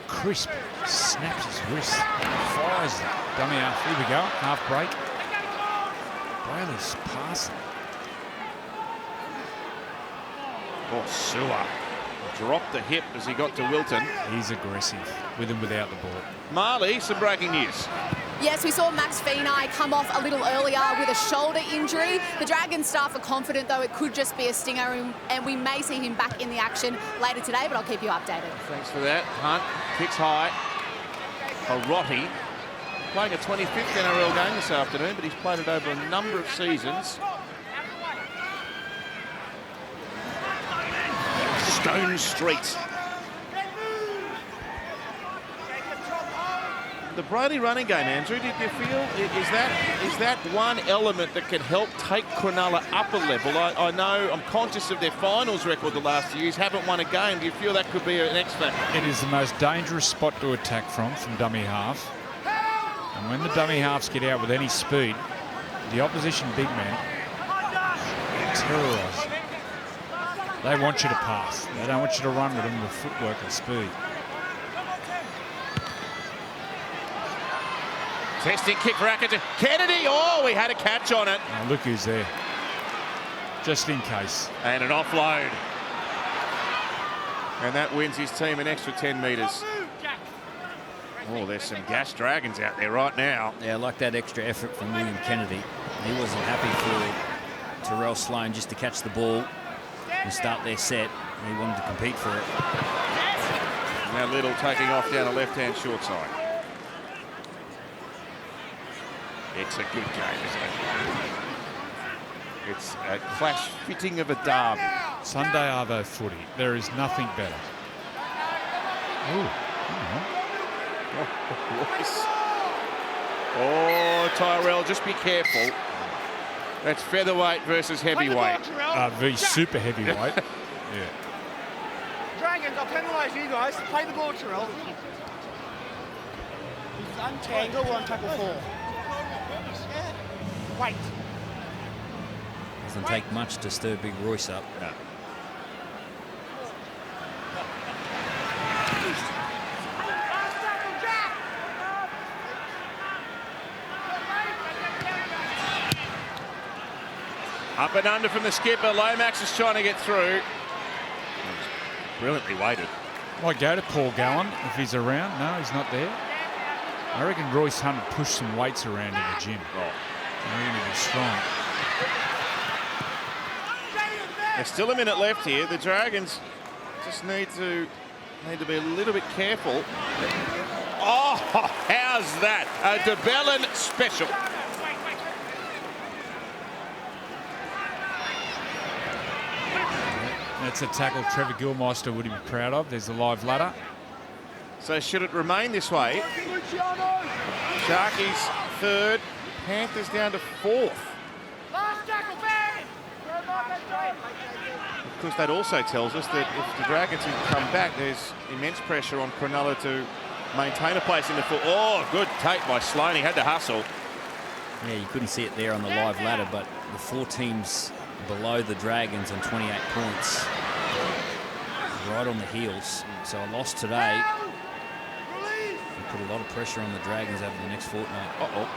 Crisp, snaps his wrist, fires the dummy half. Here we go, half break. Brayley's passing. Oh, Sewer dropped the hip as he got to Wilton. He's aggressive, with and without the ball. Marley, some breaking news. Yes, we saw Max Fine come off a little earlier with a shoulder injury. The Dragons staff are confident, though, it could just be a stinger, and we may see him back in the action later today, but I'll keep you updated. Thanks for that. Hunt kicks high. Rotti playing a 25th NRL game this afternoon, but he's played it over a number of seasons. Stone Street. The Brady running game, Andrew, did you feel, is that one element that can help take Cronulla up a level? I know, I'm conscious of their finals record the last 2 years, haven't won a game. Do you feel that could be an X factor? It is the most dangerous spot to attack from dummy half. And when the dummy halves get out with any speed, the opposition big men terrorise. They want you to pass. They don't want you to run with them with footwork and speed. Testing kick for Atkinson. Kennedy, oh, we had a catch on it. Now look who's there. Just in case. And an offload. And that wins his team an extra 10 metres. Oh, there's some gas dragons out there right now. Yeah, I like that extra effort from William Kennedy. He wasn't happy for Terrell Sloan just to catch the ball and start their set. He wanted to compete for it. Now Little taking off down the left-hand short side. It's a good game, isn't it? It's a clash fitting of a derby. Sunday Arvo footy. There is nothing better. Ooh. Oh, Tyrell, just be careful. That's featherweight versus heavyweight. Very super heavyweight. Yeah. Dragons, I'll penalise you guys. Play the ball, Terrell. He's untangled on tackle 4. Wait. Doesn't take much to stir Big Royce up. No. Up and under from the skipper. Lomax is trying to get through. Brilliantly weighted. Might go to Paul Gallen if he's around. No, he's not there. I reckon Royce Hunt pushed some weights around in the gym. Oh. I reckon he's strong. There's still a minute left here. The Dragons just need to be a little bit careful. Oh, how's that? A DeBellin special. That's a tackle Trevor Gilmeister would be proud of. There's the live ladder. So should it remain this way? Sharkies third, Panthers down to fourth. Of course, that also tells us that if the Dragons can come back, there's immense pressure on Cronulla to maintain a place in the foot. Oh, good take by Sloan. He had to hustle. Yeah, you couldn't see it there on the live ladder, but the 4 teams below the Dragons on 28 points, right on the heels. So a loss today will put a lot of pressure on the Dragons over the next fortnight. Uh-oh.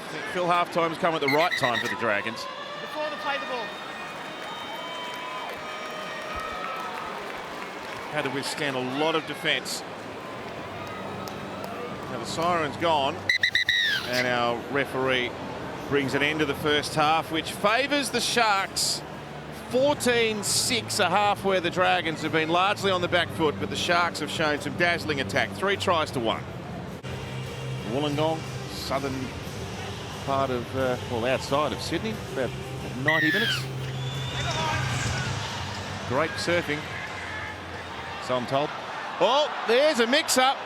I think Phil half-time's come at the right time for the Dragons. Before they play the ball. Had to withstand a lot of defence. Now the siren's gone, and our referee brings an end to the first half, which favours the Sharks. 14-6, a half where the Dragons have been largely on the back foot, but the Sharks have shown some dazzling attack. 3 tries to 1. Wollongong, southern part of, well, outside of Sydney, about 90 minutes. Great surfing, so I'm told. Oh, there's a mix-up.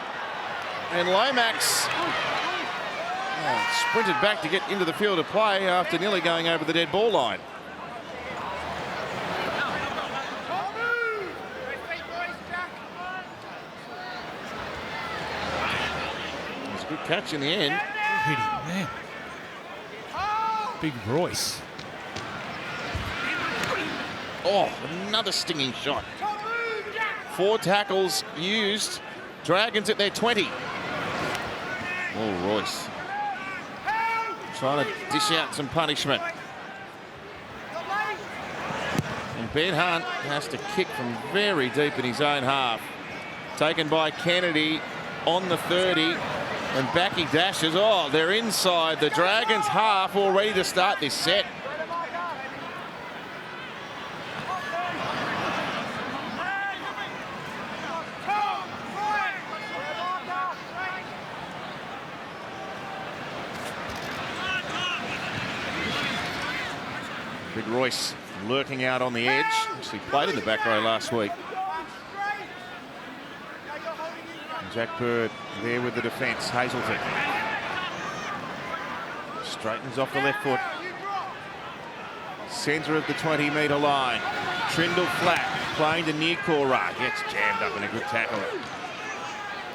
And Lomax sprinted back to get into the field of play after nearly going over the dead ball line. It's a good catch in the end. Pretty man. Big Royce. Oh, another stinging shot. 4 tackles used. Dragons at their 20. Oh, Royce. Trying to dish out some punishment. And Ben Hunt has to kick from very deep in his own half. Taken by Kennedy on the 30. And back he dashes. Oh, they're inside the Dragons' half, all ready to start this set. Big Royce lurking out on the edge. Actually played in the back row last week. Jack Bird there with the defence. Hazelton straightens off the left foot. Centre of the 20-metre line. Trindle flat, playing to Nikora. Gets jammed up in a good tackle.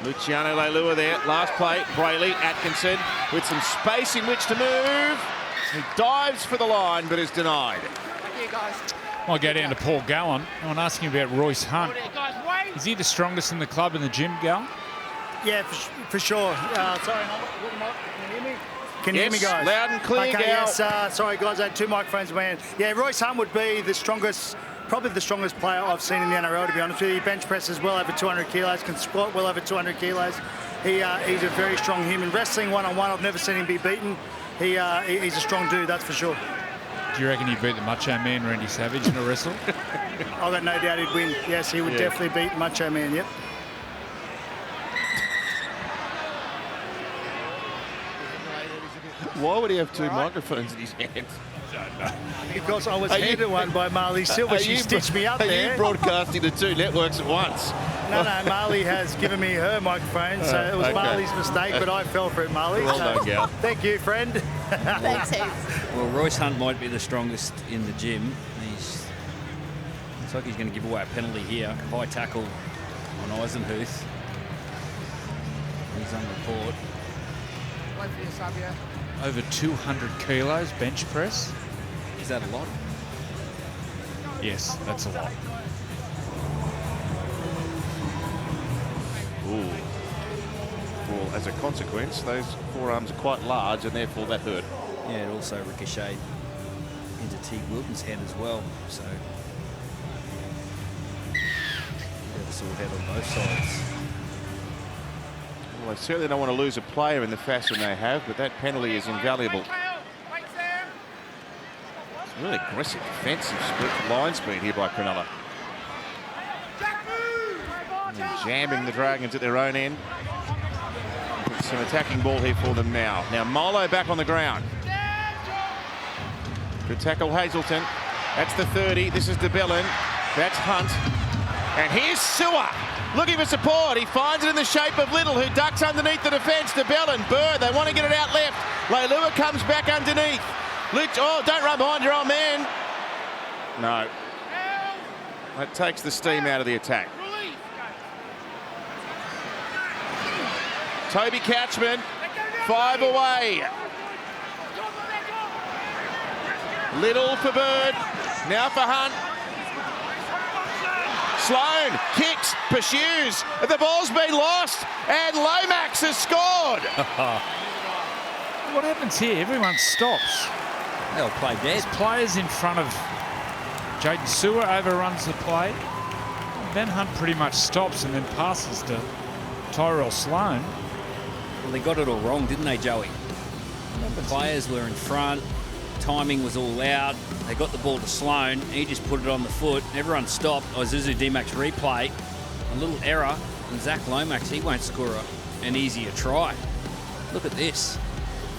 Luciano Leilua there. Last play, Brayley, Atkinson with some space in which to move. He dives for the line, but is denied. I'll go down to Paul Gallen. I want to ask him about Royce Hunt. Is he the strongest in the club in the gym, Gallen? Yeah, for sure. Sorry, can you hear me? Can you hear me, guys? Loud and clear, okay, Gal. yes, sorry, guys, I had 2 microphones in my hand. Yeah, Royce Hunt would be the strongest, probably the strongest player I've seen in the NRL, to be honest with you. He bench presses well over 200 kilos, can squat well over 200 kilos. He's a very strong human. Wrestling one-on-one, I've never seen him be beaten. He's a strong dude, that's for sure. Do you reckon he'd beat the Macho Man, Randy Savage, in a wrestle? I've got no doubt he'd win. Yes, he would definitely beat Macho Man, yep. Why would he have 2 microphones in his hands? Because I was handed one by Marley Silver. She stitched me up there. Are you broadcasting to 2 networks at ononce? No, Marley has given me her microphone, so it was okay. Marley's mistake, but I fell for it, Marley. Well done, Gal. Thank you, friend. Thanks, heaps. Well, Royce Hunt might be the strongest in the gym. Looks like he's going to give away a penalty here. High tackle on Eisenhuth. He's on report. Wait for your sub, yeah. Over 200 kilos bench press. Is that a lot? Yes, that's a lot. Ooh. Well, as a consequence, those forearms are quite large, and therefore that hurt. Yeah, it also ricocheted into Teague Wilton's head as well. So, a sore head on both sides. Well, they certainly don't want to lose a player in the fashion they have, but that penalty is invaluable. It's really aggressive defensive line speed here by Cronulla. And jamming the Dragons at their own end. Some attacking ball here for them now. Now Molo back on the ground. Good tackle, Hazelton. That's the 30. This is DeBellin. That's Hunt. And here's Sewer. Looking for support. He finds it in the shape of Little, who ducks underneath the defence. DeBellin, Bird, they want to get it out left. Leilua comes back underneath. Oh, don't run behind your old man. No. That takes the steam out of the attack. Toby Catchman, 5 away. Little for Bird, now for Hunt. Sloan kicks, pursues, the ball's been lost, and Lomax has scored. What happens here? Everyone stops. They'll play dead. There's players in front of Jaden Sewer, overruns the play. Ben Hunt pretty much stops and then passes to Tyrell Sloan. Well, they got it all wrong, didn't they, Joey? The players were in front. Timing was all out. They got the ball to Sloan. He just put it on the foot. Everyone stopped. Isuzu D-Max replay. A little error. And Zach Lomax, he won't score an easier try. Look at this.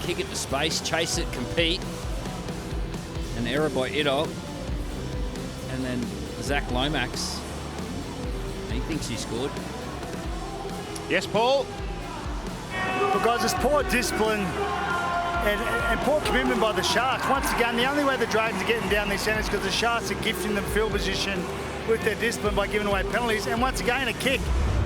Kick it to space, chase it, compete. An error by Idol. And then Zach Lomax. He thinks he scored. Yes, Paul. But guys, it's poor discipline and poor commitment by the Sharks. Once again, the only way the Dragons are getting down these centres is because the Sharks are gifting them field position with their discipline by giving away penalties. And once again, a kick.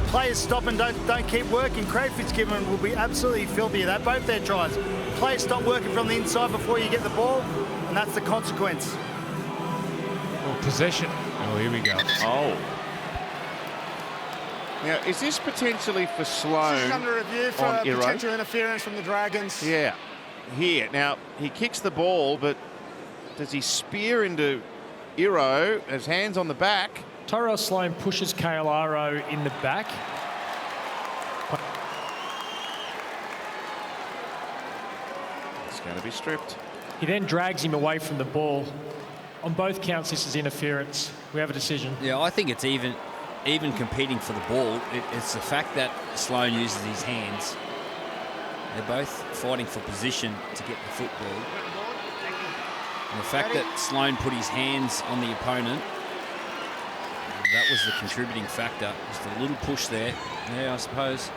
Players stop and don't keep working. Craig Fitzgibbon will be absolutely filthy of that. Both their tries. Players stop working from the inside before you get the ball, and that's the consequence. Well, possession. Oh, here we go. Oh. Now, is this potentially for Sloan? This is under review for on Iro? potential interference from the Dragons. Yeah. Here. Now, he kicks the ball, but does he spear into Iro? Has hands on the back. Tyrell Sloan pushes Kailaro in the back. It's going to be stripped. He then drags him away from the ball. On both counts, this is interference. We have a decision. Yeah, I think it's even competing for the ball. It's the fact that Sloan uses his hands. They're both fighting for position to get the football. And the fact that Sloan put his hands on the opponent, that was the contributing factor. Just a little push there. Yeah, I suppose.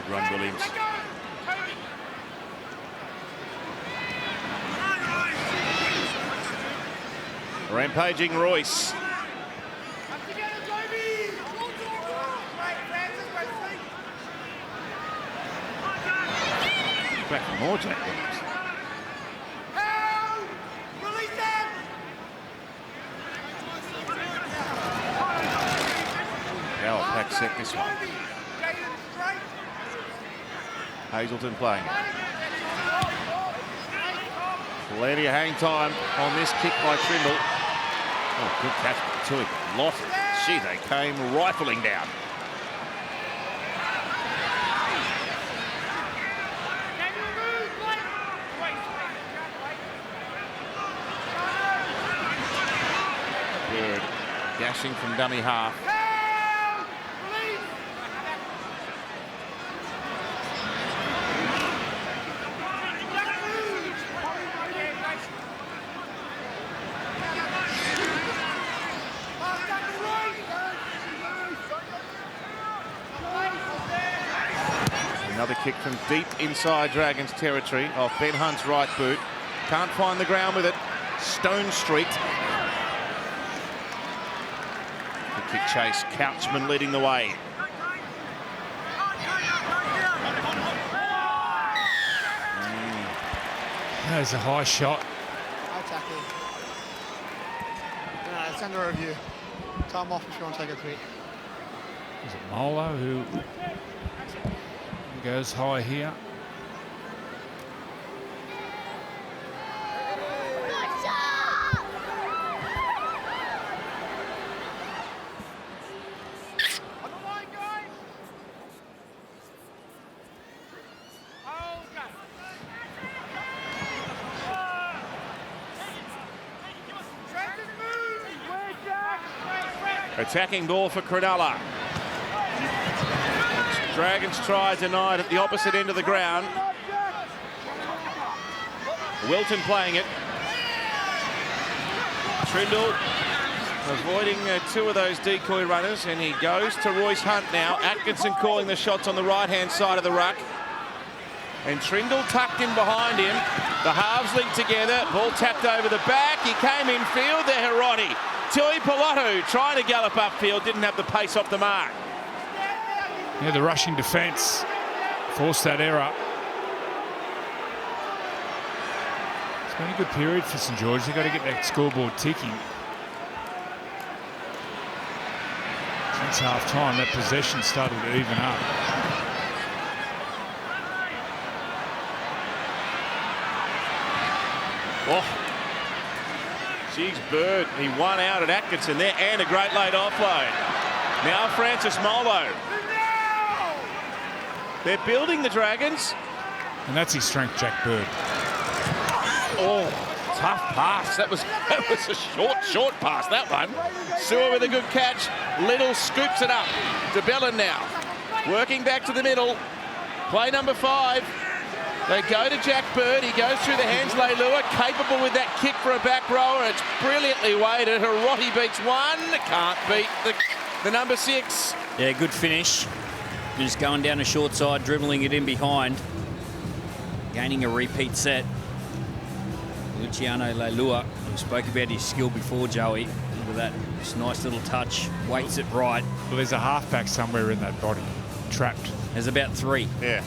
run, Williams. Rampaging Royce. Back for more Jack Williams. Power pack set this one. Hazelton playing. Plenty of hang time on this kick by Trindle. Oh, good catch by Tui. Lot. Gee, they came rifling down. Bird dashing from dummy half. Another kick from deep inside Dragons territory off Ben Hunt's right boot. Can't find the ground with it. Stone Street. Good kick chase. Couchman leading the way. There's a high shot. I'll tackle. No, it's under review. Time off if you want to take a three. Is it Molo who goes high here? Attacking ball for Cronulla. Dragons try denied at the opposite end of the ground. Wilton playing it. Trindle avoiding two of those decoy runners, and he goes to Royce Hunt now. Atkinson calling the shots on the right-hand side of the ruck. And Trindle tucked in behind him. The halves linked together. Ball tapped over the back. He came in field there, Hiroti. Tui Pilotu trying to gallop upfield, didn't have the pace off the mark. Yeah, the rushing defence forced that error. It's been a good period for St George. They've got to get that scoreboard ticking. Since half-time, that possession started to even up. Oh. Geez, Bird, he won out at Atkinson there, and a great late offload. Now Francis Molo. They're building the Dragons. And that's his strength, Jack Bird. Oh, tough pass. That was a short pass, that one. Sewer with a good catch. Little scoops it up to Bellin now. Working back to the middle. Play number 5. They go to Jack Bird. He goes through the hands. Leilua capable with that kick for a back rower. It's brilliantly weighted. Hiroti beats one. Can't beat the number 6. Yeah, good finish. Just going down the short side, dribbling it in behind. Gaining a repeat set. Luciano Leilua, who spoke about his skill before, Joey. Look at that. Just nice little touch. Weights it right. Well, there's a halfback somewhere in that body. Trapped. There's about 3. Yeah.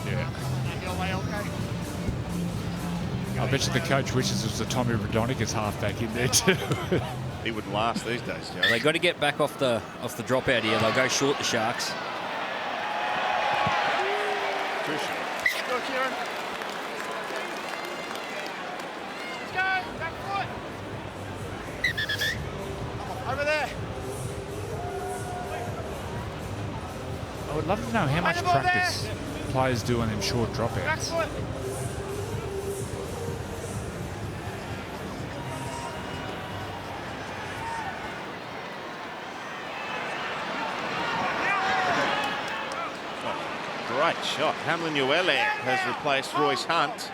I bet you the coach wishes it was a Tommy Rodonicus halfback in there too. He wouldn't last these days, Joe. They got to get back off the dropout here. They'll go short, the Sharks. Too short. Go, Kieran. Let's go. Back foot. Over there. I would love to know how much practice players do on them short Back dropouts. foot. Great shot. Hamlin Uele has replaced Royce Hunt.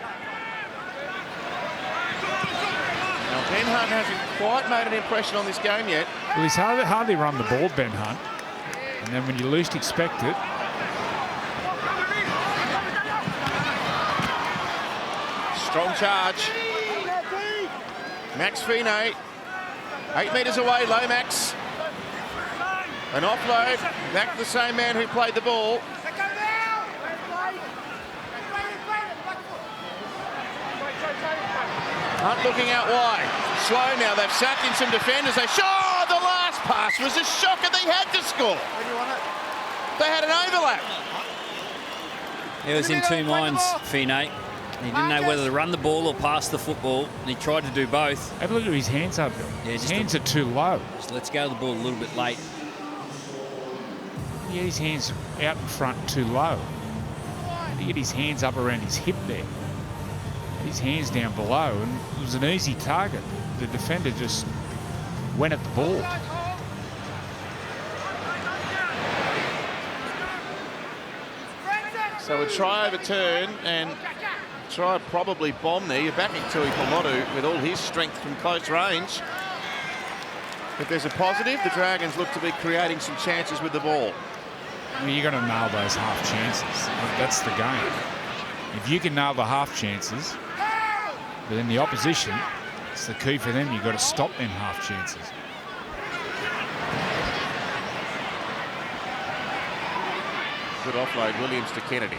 Now, Ben Hunt hasn't quite made an impression on this game yet. Well, he's hardly run the ball, Ben Hunt. And then when you least expect it, Strong charge. Max Fine, 8 metres away, Lomax. An offload, back to the same man who played the ball. Hunt looking out wide. Slow now, they've sacked in some defenders. They shot, the last pass was a shocker, they had to score. They had an overlap. He was in two minds, Fine. He didn't know whether to run the ball or pass the football, and he tried to do both. Have a look at his hands up. Yeah, his hands are too low. Just let's go to the ball a little bit late. Yeah, his hands out in front too low. He get his hands up around his hip there. His hands down below, and it was an easy target. The defender just went at the ball. So a try overturn and try probably bomb there. You're backing Tui Pomotu with all his strength from close range. If there's a positive, the Dragons look to be creating some chances with the ball. Well, you've got to nail those half chances. That's the game. If you can nail the half chances, but then the opposition, it's the key for them. You've got to stop them half chances. Good offload, Williams to Kennedy.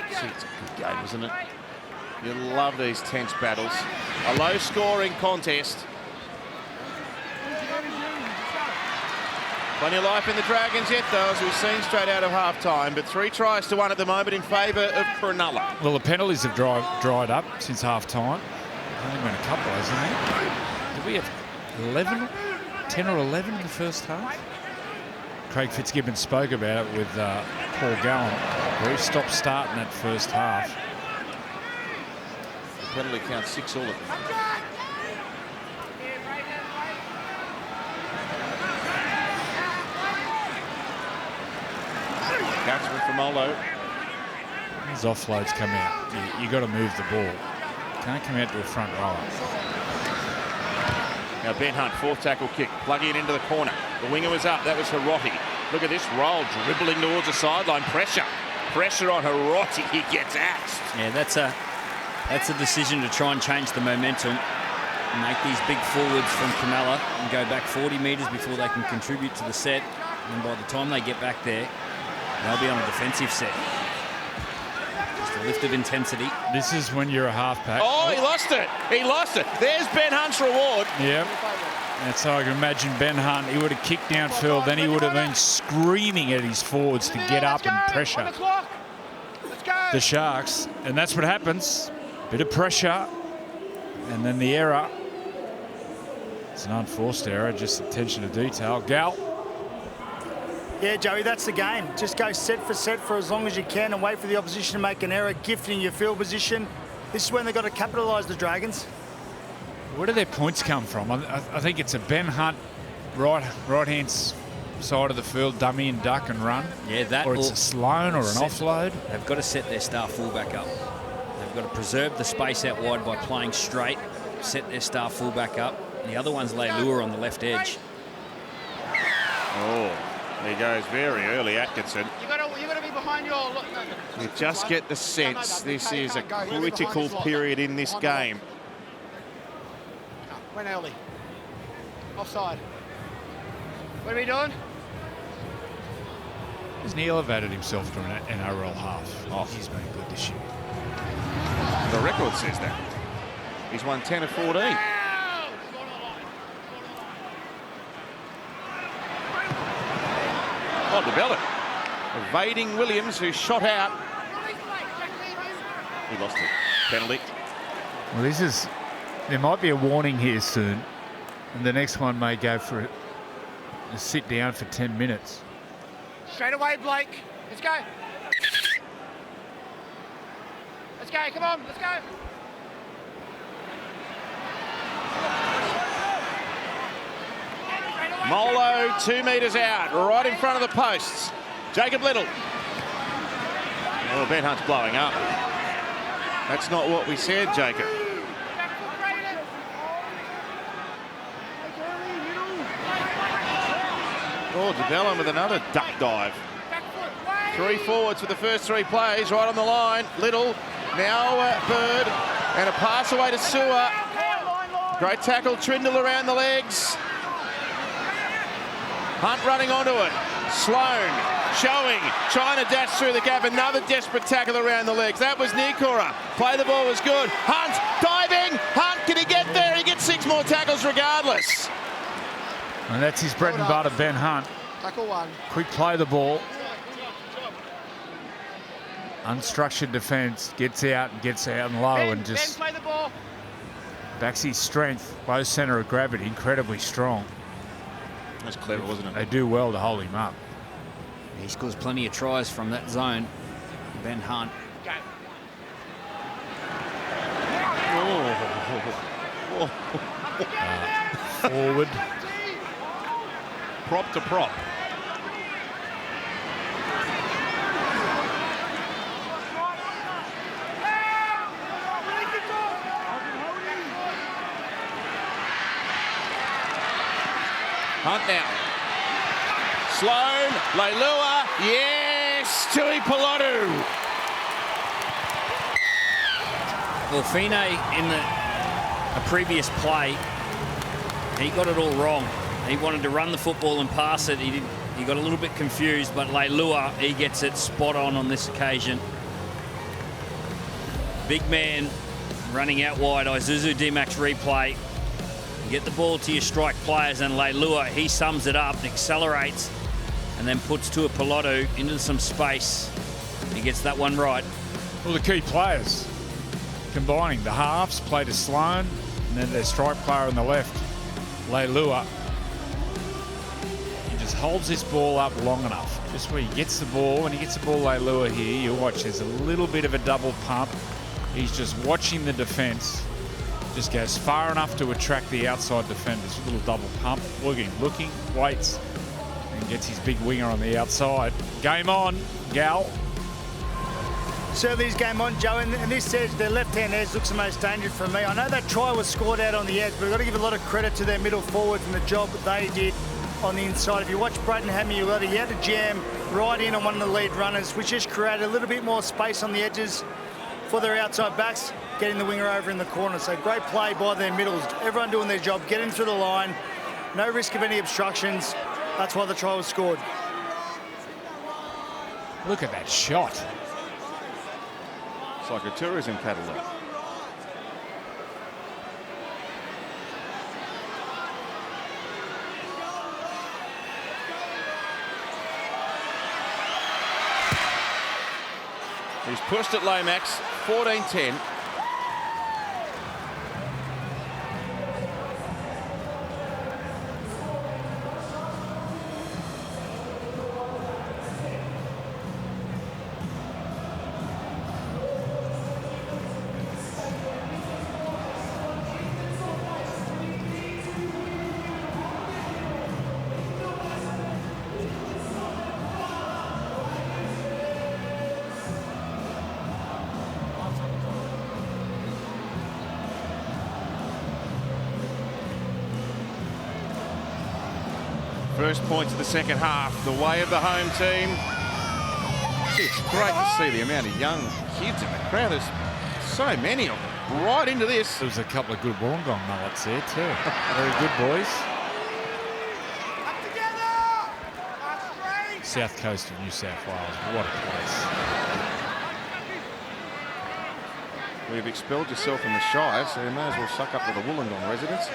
It's a good game, isn't it? You love these tense battles. A low-scoring contest. Plenty of life in the Dragons yet, though, as we've seen straight out of half-time. But 3 tries to 1 at the moment in favour of Cronulla. Well, the penalties have dried up since half-time. I think went a couple, hasn't it? Did we have 11, 10 or 11 in the first half? Craig Fitzgibbon spoke about it with Paul Gallen, where he stopped starting that first half. The penalty count 6 all of them. Catchment from Olo. These offloads come out. You got to move the ball. Can't come out to a front rower. Now Ben Hunt, 4th tackle kick, plugging it into the corner. The winger was up, that was Hiroti. Look at this roll, dribbling towards the sideline. Pressure on Hiroti, he gets axed. Yeah, that's a decision to try and change the momentum. Make these big forwards from Cronulla and go back 40 metres before they can contribute to the set. And by the time they get back there, they'll be on a defensive set. Just a lift of intensity. This is when you're a halfback. Oh, he lost it. He lost it. There's Ben Hunt's reward. Yep. That's how I can imagine Ben Hunt. He would have kicked downfield, then he would have been screaming at his forwards to get up and pressure the Sharks. And that's what happens. Bit of pressure. And then the error. It's an unforced error, just attention to detail. Gal. Yeah, Joey, that's the game. Just go set for as long as you can and wait for the opposition to make an error, gifting your field position. This is when they've got to capitalise, the Dragons. Where do their points come from? I think it's a Ben Hunt right-hand side of the field, dummy and duck and run. Yeah, that. Or it's a Sloan or an offload. They've got to set their star fullback up. They've got to preserve the space out wide by playing straight, set their star fullback up. The other one's Leilua on the left edge. Oh, there goes very early Atkinson. You got to be behind your. You just get the sense this is a critical period in this game. Went early. Offside. What are we doing? Hasn't he elevated himself to an NRL half? Oh, he's been good this year. The record says that. He's won 10 of 14. Oh, developed. Evading Williams, who shot out. He lost it. Penalty. Well, there might be a warning here soon. And the next one may go for a sit down for 10 minutes. Straight away, Blake. Let's go. Let's go. Come on. Let's go. Molo 2 metres out, right in front of the posts. Jacob Little. Oh, Ben Hunt's blowing up. That's not what we said, Jacob. Oh, DeBellum with another duck dive. 3 forwards for the first 3 plays, right on the line. Little, now Bird, and a pass away to Sewer. Great tackle, Trindle around the legs. Hunt running onto it. Sloan showing, trying to dash through the gap. Another desperate tackle around the legs. That was Nikora. Play the ball was good. Hunt diving. Hunt, can he get there? He gets 6 more tackles regardless. And that's his bread and butter, Ben Hunt. Tackle 1. Quick play the ball. Unstructured defence, gets out and low, and just play the ball. backs his strength, low centre of gravity, incredibly strong. That's clever, wasn't it? They do well to hold him up. He scores plenty of tries from that zone, Ben Hunt. Forward. Prop to prop. Hunt now. Sloan, Leilua, yes, Tui Pilotu. Well, Fine in a previous play, he got it all wrong. He wanted to run the football and pass it. He got a little bit confused, but Leilua, he gets it spot on this occasion. Big man running out wide. Isuzu D-Max replay. You get the ball to your strike players, and Leilua, he sums it up and accelerates and then puts Tua Pilotu into some space. He gets that one right. Well, the key players combining. The halves play to Sloan, and then their strike player on the left, Leilua. He just holds this ball up long enough. Just where he gets the ball. When he gets the ball, Leilua here, you watch, there's a little bit of a double pump. He's just watching the defence. Just goes far enough to attract the outside defenders. A little double pump, looking, waits, and gets his big winger on the outside. Game on, Gal. Certainly is game on, Joe, and this edge, their left-hand edge looks the most dangerous for me. I know that try was scored out on the edge, but we've got to give a lot of credit to their middle forwards and the job that they did on the inside. If you watch Braden Hammy-Uletta, he had to jam right in on one of the lead runners, which just created a little bit more space on the edges for their outside backs, getting the winger over in the corner. So great play by their middles. Everyone doing their job, getting through the line, no risk of any obstructions. That's why the try was scored. Look at that shot. It's like a tourism catalogue. He's pushed at Lomax, 14-10. First points of the second half, the way of the home team. It's great to see the amount of young kids in the crowd. There's so many of them right into this. There was a couple of good Wollongong mullets there too. Very good, boys. South coast of New South Wales, what a place. We've expelled yourself from the Shire, so you may as well suck up to the Wollongong residents.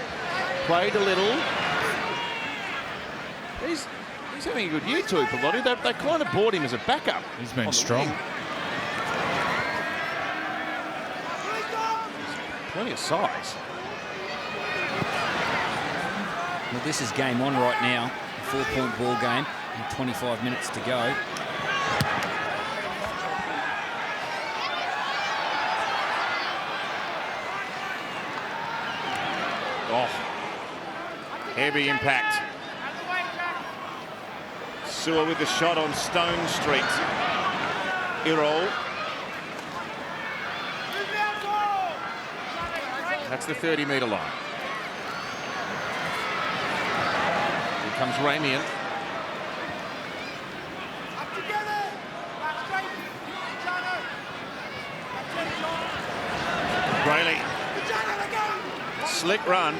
Played a little. He's having a good year, Tui Pilotu. They kind of bought him as a backup. He's been strong. Plenty of size. Well, this is game on right now. A 4-point ball game and 25 minutes to go. Oh, heavy impact. Sewer with the shot on Stone Street. Errol. That's the 30-metre line. Here comes Ramian. Brayley. Slick run.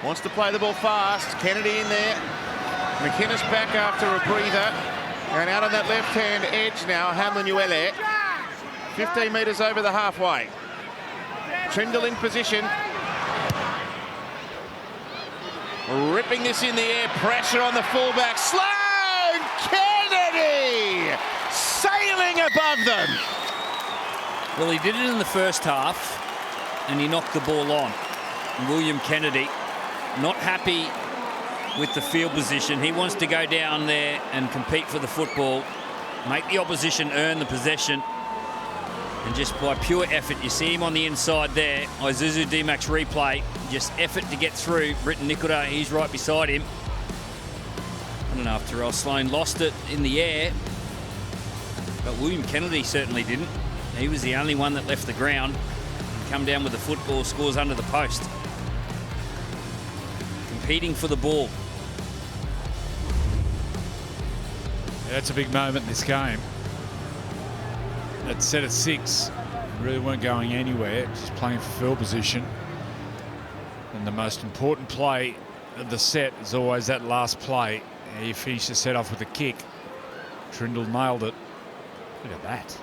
Wants to play the ball fast. Kennedy in there. McInnes back after a breather. And out on that left-hand edge now, Hamlin-Uele. 15 metres over the halfway. Trindle in position. Ripping this in the air. Pressure on the fullback. Sloan Kennedy sailing above them. Well, he did it in the first half, and he knocked the ball on. William Kennedy, not happy with the field position. He wants to go down there and compete for the football, make the opposition earn the possession, and just by pure effort, you see him on the inside there. Isuzu D-Max replay, just effort to get through. Britton Nikora, he's right beside him. I don't know if Terrell Sloan lost it in the air, but William Kennedy certainly didn't. He was the only one that left the ground. Come down with the football, scores under the post. Competing for the ball. Yeah, that's a big moment in this game. That set at 6, really weren't going anywhere, just playing for field position. And the most important play of the set is always that last play. You finish the set off with a kick. Trindle nailed it. Look at that.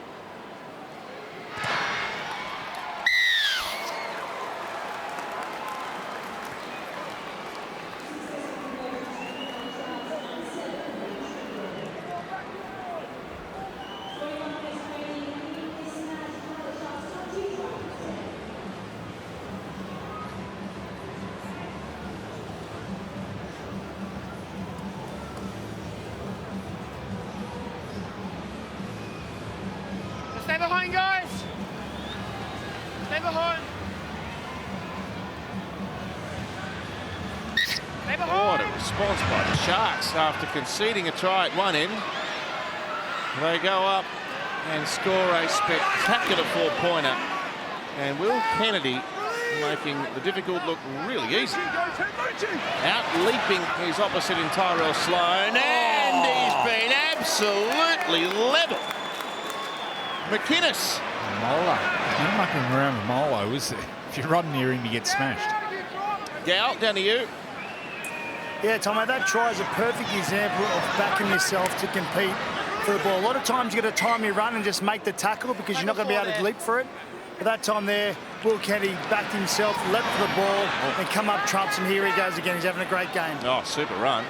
Stay behind, guys. Stay behind. Stay behind. What a response by the Sharks after conceding a try at one end. They go up and score a spectacular 4-pointer. And Will Kennedy making the difficult look really easy. Out leaping his opposite in Tyrell Sloan, and he's been absolutely level. McInnes. Molo. There's no mucking around with Molo, is there? If you run near him, you get smashed. Gal, down to you. Yeah, Tomo, that try is a perfect example of backing yourself to compete for the ball. A lot of times you got to time your run and just make the tackle because you're not going to be able to leap for it. But that time there, Will Kennedy backed himself, leapt for the ball, and come up trumps, and here he goes again. He's having a great game. Oh, super run.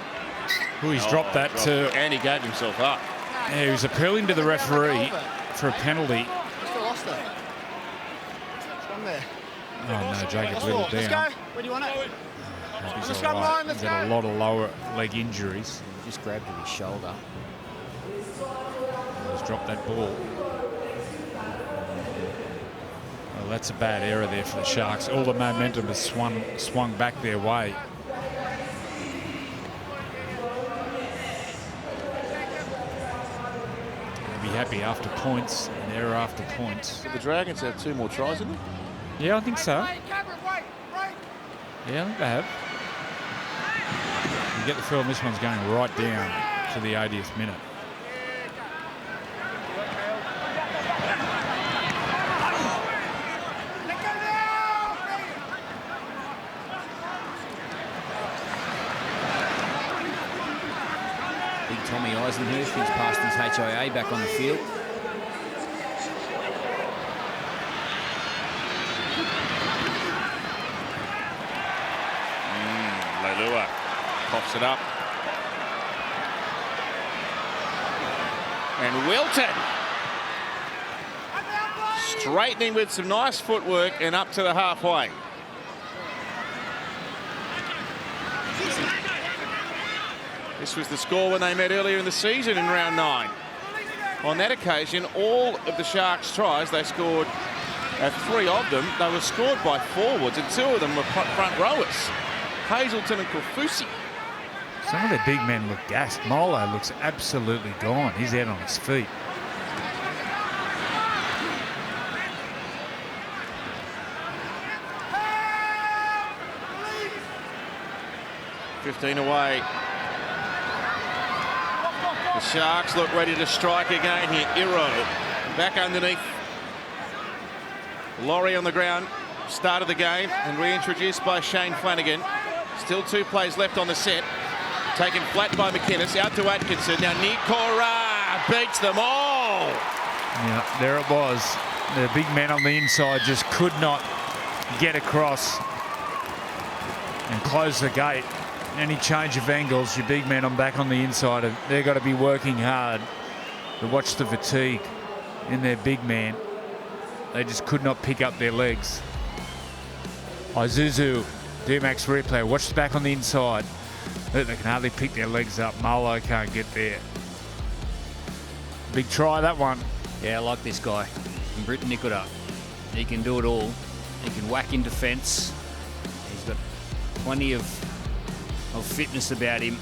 Ooh, he's dropped that too. And he gave himself up. Yeah, he was appealing to the referee for a penalty. Still lost it. It's gone there. Oh no, Jacob let it Let's down. go. Where do you want it? He's Let's all go, right. Ryan, let's He's had a go. lot of lower leg injuries. Just grabbed at his shoulder. He's dropped that ball. Well, that's a bad error there for the Sharks. All the momentum has swung back their way. They'll be happy after points and error after points. Did the Dragons have 2 more tries in them? Yeah, I think so. Hey, Cameron, wait. Yeah, I think they have. You get the feeling this one's going right down to the 80th minute. Let go now. Big Tommy Eisenhuth, who's passed his HIA back on the field. Leilua pops it up. And Wilton straightening with some nice footwork and up to the halfway. This was the score when they met earlier in the season in round 9. On that occasion, all of the Sharks' tries, they scored 3 of them. They were scored by forwards, and 2 of them were front rowers. Hazelton and Kofusi. Some of the big men look gassed. Molo looks absolutely gone. He's out on his feet. $15 away. The Sharks look ready to strike again here. Iro back underneath. Laurie on the ground. start of the game and reintroduced by Shane Flanagan. Still 2 plays left on the set. Taken flat by McInnes, out to Atkinson. Now Nikora beats them all. Yeah, there it was. The big men on the inside just could not get across and close the gate. Any change of angles, your big men on back on the inside, and they've got to be working hard to watch the fatigue in their big man. They just could not pick up their legs. Isuzu, D-Max replay, watch the back on the inside. They can hardly pick their legs up. Molo can't get there. Big try, that one. Yeah, I like this guy. Britton Nikora. He can do it all. He can whack in defence. He's got plenty of fitness about him,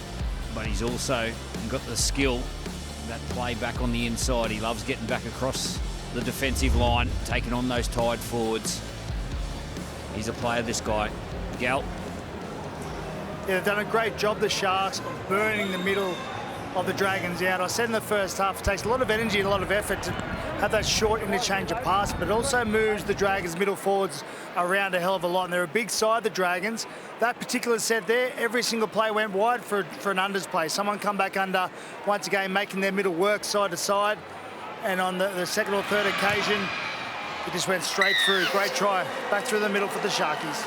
but he's also got the skill, that play back on the inside. He loves getting back across the defensive line, taking on those tied forwards. He's a player, this guy. Gal. Yeah, they've done a great job, the Sharks, of burning the middle of the Dragons out. I said in the first half, it takes a lot of energy and a lot of effort to have that short interchange of pass, but it also moves the Dragons' middle forwards around a hell of a lot. And they're a big side, the Dragons. That particular set there, every single play went wide for an unders play. Someone come back under, once again, making their middle work side to side. And on the second or third occasion, it just went straight through. Great try. Back through the middle for the Sharkies.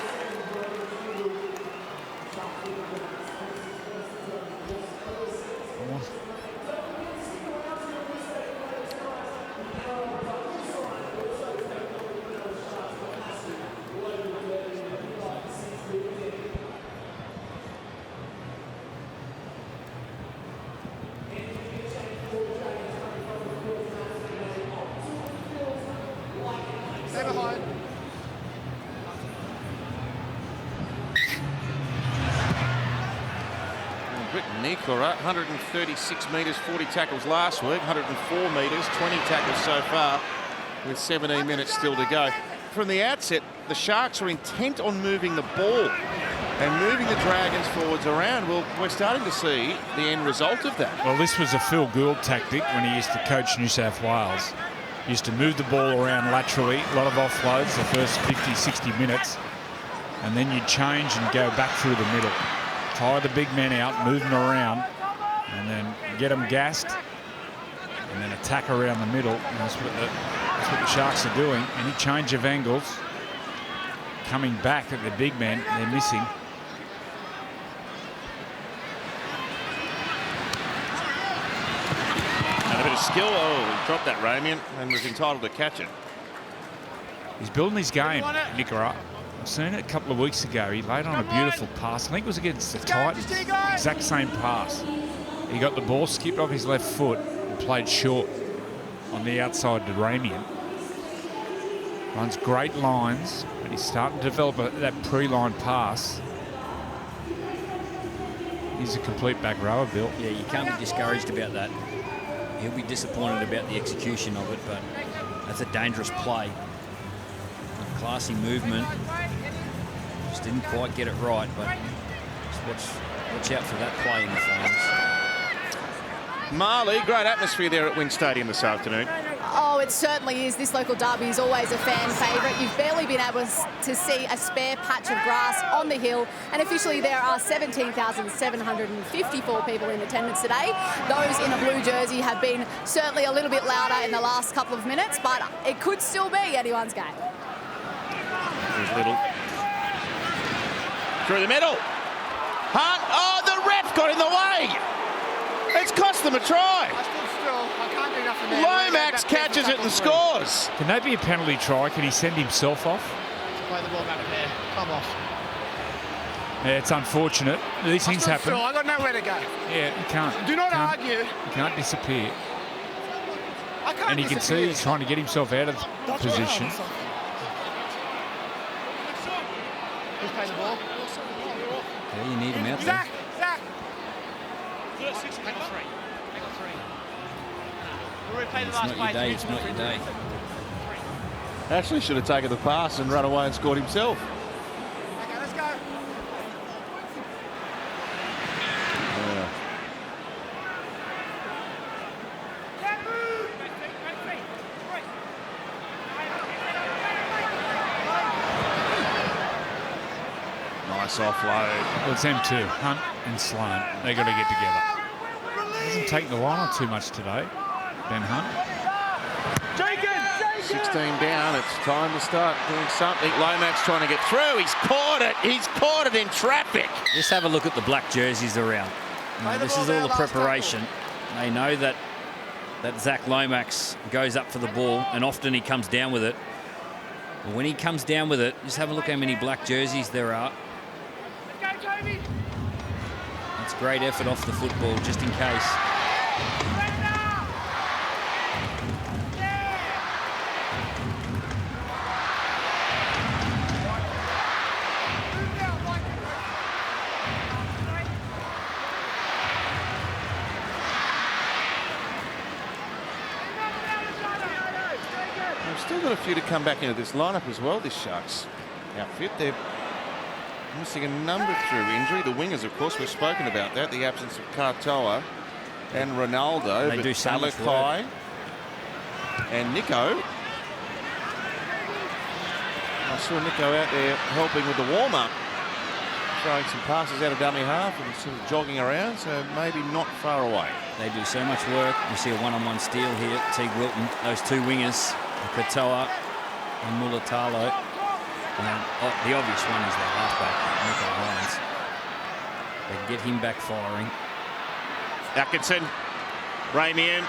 Nikora, 136 metres, 40 tackles last week, 104 metres, 20 tackles so far, with 17 minutes still to go. From the outset, the Sharks are intent on moving the ball and moving the Dragons forwards around. Well, we're starting to see the end result of that. Well, this was a Phil Gould tactic when he used to coach New South Wales. He used to move the ball around laterally, a lot of offloads the first 50, 60 minutes, and then you'd change and go back through the middle. Tire the big men out, move them around, and then get them gassed, and then attack around the middle. And that's what the Sharks are doing. Any change of angles, coming back at the big men, they're missing. And a bit of skill. Oh, he dropped that, Ramian, and was entitled to catch it. He's building his game, Nikora. I've seen it a couple of weeks ago. He laid on a beautiful pass. I think it was against the Titans. Exact same pass. He got the ball skipped off his left foot and played short on the outside to Ramian. Runs great lines, but he's starting to develop that pre-line pass. He's a complete back rower, Bill. Yeah, you can't be discouraged about that. He'll be disappointed about the execution of it, but that's a dangerous play. Classy movement. Just didn't quite get it right, but just watch out for that play in the Flames. Marley, great atmosphere there at Wing Stadium this afternoon. Oh, it certainly is. This local derby is always a fan favourite. You've barely been able to see a spare patch of grass on the hill, and officially there are 17,754 people in attendance today. Those in a blue jersey have been certainly a little bit louder in the last couple of minutes, but it could still be anyone's game. Here's Little. Through the middle. Hunt. Oh, the ref got in the way. It's cost them a try. I can't do nothing there. Lomax catches it and scores. Can that be a penalty try? Can he send himself off? Play the ball back there. Come off. Yeah, it's unfortunate. These things happen. I got nowhere to go. Yeah, you can't. Do not argue. You can't disappear. I can't. And you can see he's trying to get himself out of position. Who's playing the ball? Yeah, you need him out there. Zach. It's not your day, it's not your day. Ashley should have taken the pass and run away and scored himself. Okay, let's go. Yeah. Nice offload. Well, it's them two, Hunt and Sloan. They got to get together. Hasn't taken the line on too much today, Ben Hunt. 16 down. It's time to start doing something. Lomax trying to get through. He's caught it. He's caught it in traffic. Just have a look at the black jerseys around. This is all the preparation. They know that Zach Lomax goes up for the ball, and often he comes down with it. But when he comes down with it, just have a look how many black jerseys there are. That's great effort off the football, just in case. Still got a few to come back into this lineup as well, this Sharks outfit. They're missing a number through injury. The wingers, of course, we've spoken about that. The absence of Katoa and Ronaldo. They do so much work. Talakai and Nico. I saw Nico out there helping with the warm-up, throwing some passes out of dummy half and sort of jogging around, so maybe not far away. They do so much work. You see a one-on-one steal here. Teague Wilton, those two wingers, Katoa and Mulatalo. And the obvious one is their halfback, Nico Lyons. They can get him back firing. Atkinson, Ramian.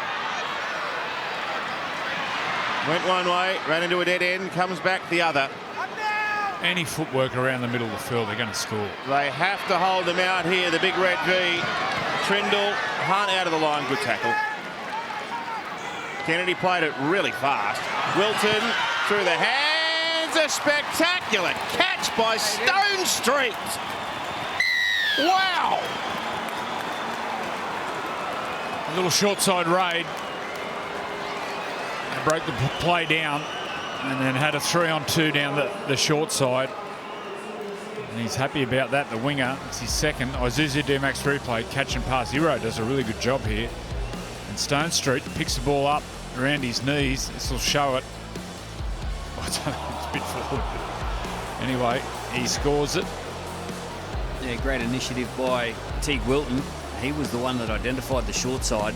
Went one way, ran into a dead end, comes back the other. Any footwork around the middle of the field, they're going to score. They have to hold them out here, the big red V. Trindle, Hunt out of the line, good tackle. Kennedy played it really fast. Wilton through the hands, a spectacular catch by Stone Street. Wow! A little short side raid. They broke the play down and then had a 3-on-2 down the short side. And he's happy about that, the winger. It's his second. Isuzu D-Max replay, catch and pass. Hero does a really good job here. And Stone Street picks the ball up around his knees. This will show it. I don't know, it's a bit forward. Anyway, he scores it. Yeah, great initiative by Teague Wilton. He was the one that identified the short side,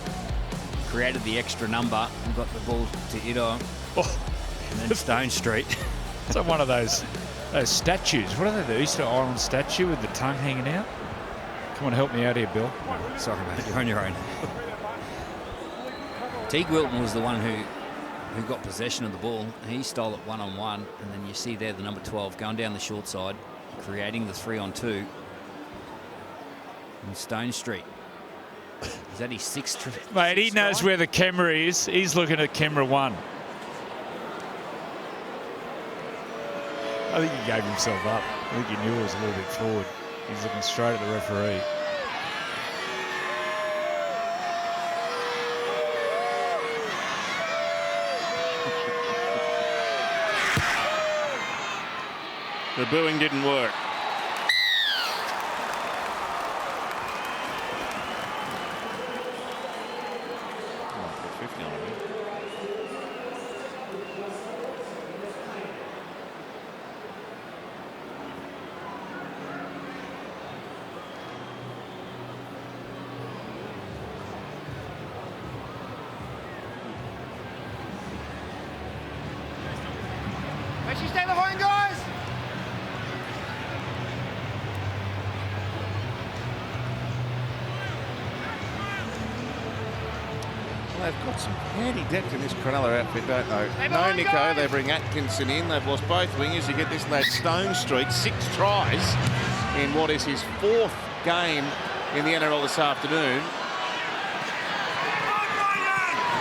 created the extra number, and got the ball to Ido. Oh. And then Stone Street. It's like one of those statues. What are they? The Easter Island statue with the tongue hanging out? Come on, help me out here, Bill. Oh, sorry, mate. You're on your own. Teague Wilton was the one who got possession of the ball. He stole it one-on-one, and then you see there the number 12 going down the short side, creating the 3-on-2. And Stone Street. Is that his sixth? Mate, he knows where the camera is. He's looking at camera 1. I think he gave himself up. I think he knew it was a little bit forward. He's looking straight at the referee. The booing didn't work. Make sure you stay behind, guys. Well, they've got some handy depth in this Cronulla outfit, don't they? Stay No behind, Nico, guys. they bring Atkinson in. They've lost both wingers. You get this lad Stone Street, 6 tries in what is his 4th game in the NRL this afternoon.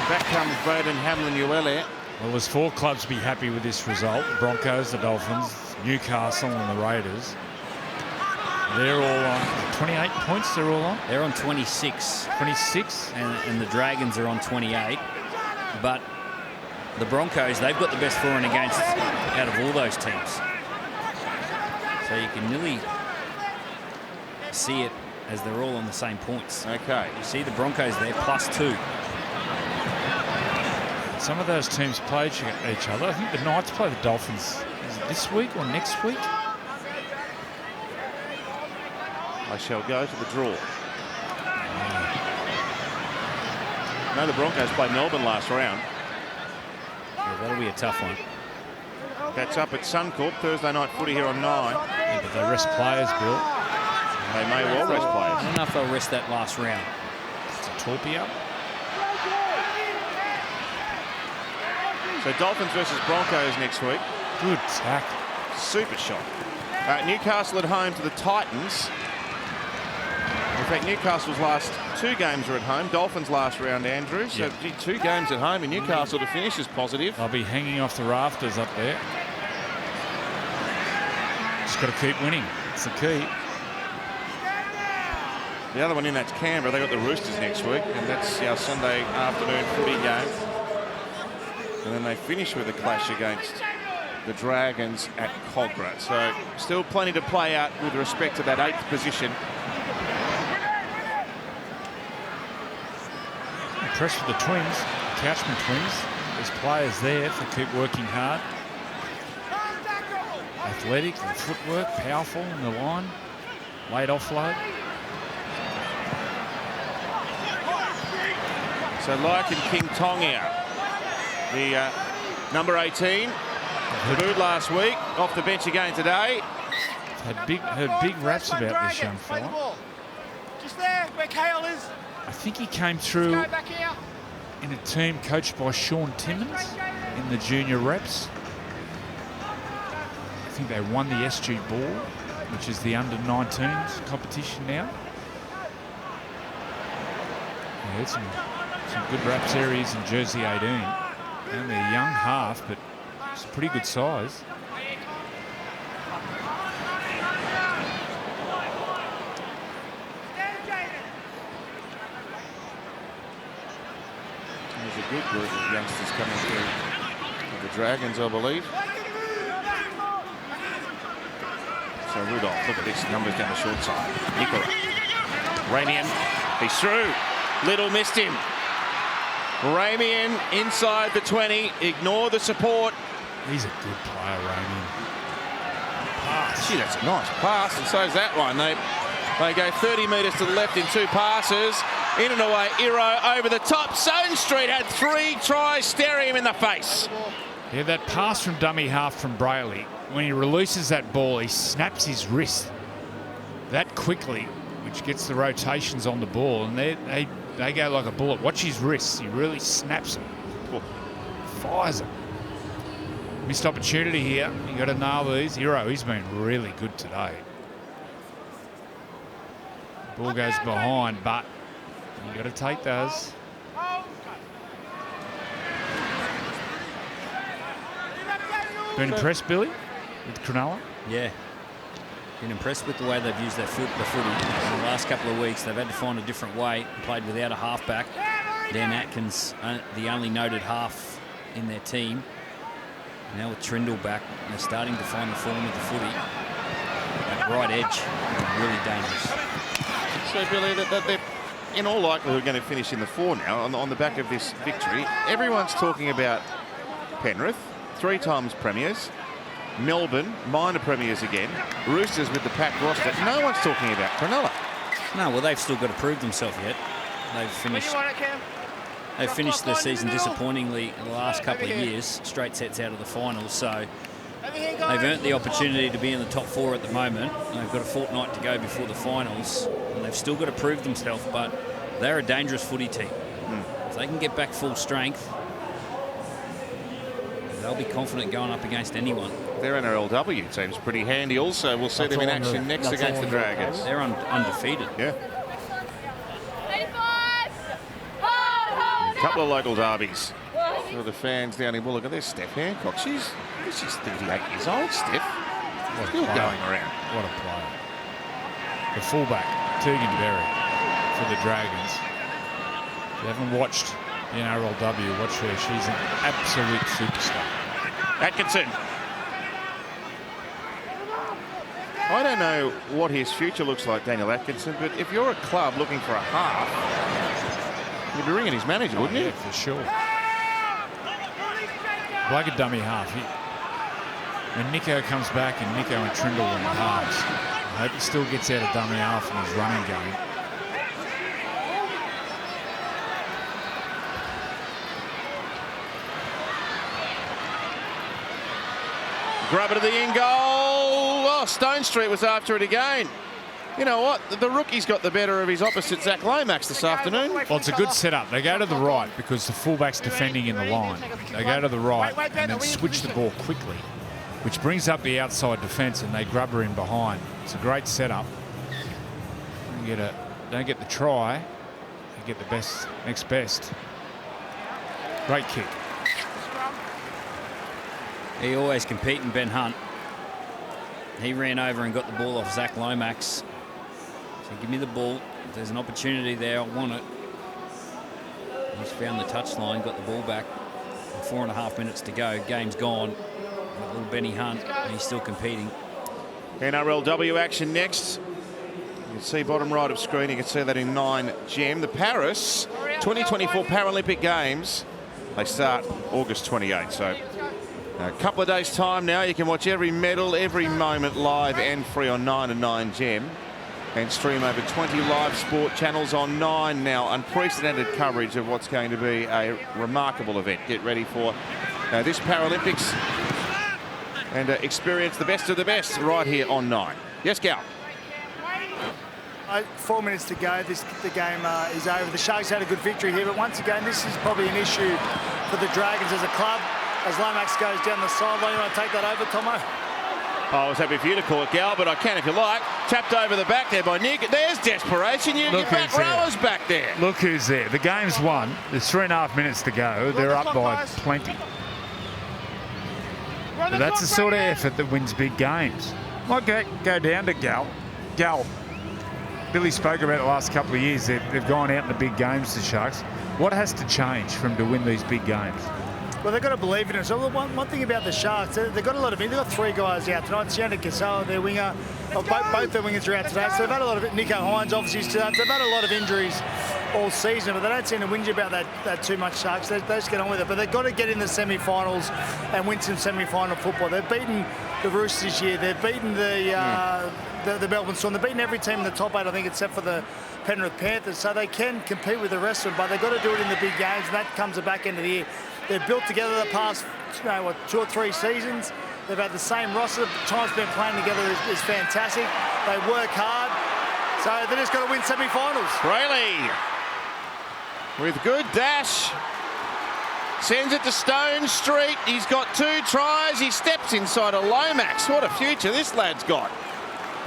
Back comes Bowden Hamlin-Uele. Well, there's 4 clubs be happy with this result. The Broncos, the Dolphins, Newcastle and the Raiders. They're all on 28 points, they're all on? They're on 26. 26? And the Dragons are on 28. But the Broncos, they've got the best for and against out of all those teams. So you can nearly see it as they're all on the same points. Okay. You see the Broncos there, +2. Some of those teams play each other. I think the Knights play the Dolphins. Is it this week or next week? I shall go to the draw. I know the Broncos played Melbourne last round. Yeah, that'll be a tough one. That's up at Suncorp, Thursday night footy here on 9. Yeah, but they rest players, Bill. They may well rest I players. don't know if they'll rest that last round. It's a Torpia. So Dolphins versus Broncos next week. Good tack. Super shot. Newcastle at home to the Titans. In fact, Newcastle's last 2 games are at home. Dolphins last round, Andrew. So Yep. gee, 2 games at home in Newcastle to finish is positive. They'll be hanging off the rafters up there. Just got to keep winning. It's the key. The other one in, that's Canberra. They got the Roosters next week, and that's our Sunday afternoon footy game. And then they finish with a clash against the Dragons at Cogra. So still plenty to play out with respect to that 8th position. Impressed with the Twins, the Couchman Twins. There's players there if they keep working hard. Athletic, the footwork, powerful in the line. Late offload. So Lycan King Tong out. The number 18, debuted last week, off the bench again today. Heard big raps about this young fella. Just there, where Kale is. I think he came through Go back here. in a team coached by Sean Timmins in the junior reps. I think they won the SG Ball, which is the under-19s competition now. Yeah, some good raps areas in jersey 18. Only a young half, but it's a pretty good size. There's a good group of youngsters coming through the Dragons, I believe. So Rudolph, look at this, numbers down the short side. Nicola. Ramian, he's through. Little missed him. Ramian inside the 20. Ignore the support. He's a good player, Ramian. Pass. Gee, that's a nice pass, and so's that one. They go 30 metres to the left in 2 passes. In and away, Iro over the top. Stone Street had 3 tries staring him in the face. Yeah, that pass from dummy half from Brayley, when he releases that ball, he snaps his wrist that quickly, which gets the rotations on the ball, and they go like a bullet. Watch his wrists. He really snaps them. Fires them. Missed opportunity here. You got to nail these. Hero, he's been really good today. Ball goes behind, but you got to take those. Been impressed, Billy, with Cronulla? Yeah. Been impressed with the way they've used the footy. In the last couple of weeks, they've had to find a different way. Played without a halfback. Dan Atkins, the only noted half in their team. Now with Trindle back, they're starting to find the form of the footy. That right edge, really dangerous. So, Billy, they're in all likelihood going to finish in the 4 now on the back of this victory. Everyone's talking about Penrith, 3 times premiers. Melbourne, minor premiers again. Roosters with the packed roster. No one's talking about Cronulla. No, well, they've still got to prove themselves yet. They've finished the season disappointingly in the last couple of years. Straight sets out of the finals, so they've earned the opportunity to be in the top 4 at the moment. They've got a fortnight to go before the finals, and they've still got to prove themselves, but they're a dangerous footy team. If they can get back full strength, they'll be confident going up against anyone. Their NRLW team's pretty handy also. We'll see them in action next against the Dragons. They're undefeated. Yeah. A couple of local derbies for the fans down in Wollongong. There's Steph Hancock. She's 38 years old, Steph. Still going around. What a player. The fullback, Tegan Berry, for the Dragons. If you haven't watched the NRLW, watch her. She's an absolute superstar. Atkinson. I don't know what his future looks like, Daniel Atkinson, but if you're a club looking for a half, you'd be ringing his manager, wouldn't you? Yeah, for sure. Like a dummy half. When Nico comes back and Nico and Trindle in the halves, I hope he still gets out of dummy half in his running game. Grub it to the in goal. Oh, Stone Street was after it again. You know what? The rookie's got the better of his opposite, Zach Lomax, this afternoon. Well, it's a good setup. They go to the right because the fullback's defending in the line. They go to the right and then switch the ball quickly, which brings up the outside defence, and they grub her in behind. It's a great setup. Don't get the try, you get the best, next best. Great kick. He always competing, Ben Hunt. He ran over and got the ball off Zach Lomax. So give me the ball. If there's an opportunity there, I want it. He's found the touchline, got the ball back. 4.5 minutes to go. Game's gone. Little Benny Hunt, and he's still competing. NRLW action next. You can see bottom right of screen. You can see that in 9 Gem. The Paris 2024 Paralympic Games. They start August 28. So a couple of days' time now. You can watch every medal, every moment live and free on 9 and 9 Gem. And stream over 20 live sport channels on 9 now. Unprecedented coverage of what's going to be a remarkable event. Get ready for this Paralympics and experience the best of the best right here on 9. Yes, Gal. 4 minutes to go. The game is over. The Sharks had a good victory here, but once again, this is probably an issue for the Dragons as a club. As Lomax goes down the sideline, you want to take that over, Tomo? I was happy for you to call it, Gal, but I can if you like. Tapped over the back there by Nick. There's desperation. Your back rowers back there. Look who's there. The game's won. There's 3.5 minutes to go. They're up by plenty. But that's the sort of effort that wins big games. Might go down to Gal. Billy spoke about the last couple of years. They've gone out in the big games, the Sharks. What has to change for them to win these big games? Well, they've got to believe in it. So one thing about the Sharks, they've got a lot of. They've got 3 guys out tonight. Sienna Cassell, their winger. Both their wingers are out today. So they've had a lot of it. Nico Hines, obviously, so they've had a lot of injuries all season, but they don't seem to whinge about that too much, Sharks. They just get on with it. But they've got to get in the semi-finals and win some semi-final football. They've beaten the Roosters this year. They've beaten the Melbourne Storm. They've beaten every team in the top 8, I think, except for the Penrith Panthers. So they can compete with the rest of them, but they've got to do it in the big games, and that comes the back end of the year. They've built together the past 2 or 3 seasons. They've had the same roster. The time spent playing together is fantastic. They work hard. So they're just got to win semi-finals. Brayley with good dash. Sends it to Stone Street. He's got 2 tries. He steps inside a Lomax. What a future this lad's got.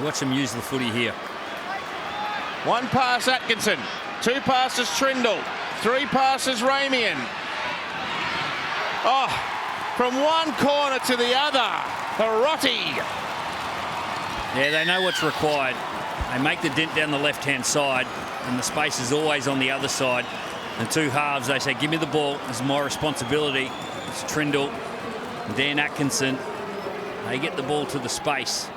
Watch him use the footy here. 1 pass Atkinson. 2 passes Trindle. 3 passes Ramian. Oh, from one corner to the other. Hirotti. Yeah, they know what's required. They make the dent down the left-hand side, and the space is always on the other side. And 2 halves, they say, give me the ball. It's my responsibility. It's Trindle, Dan Atkinson. They get the ball to the space.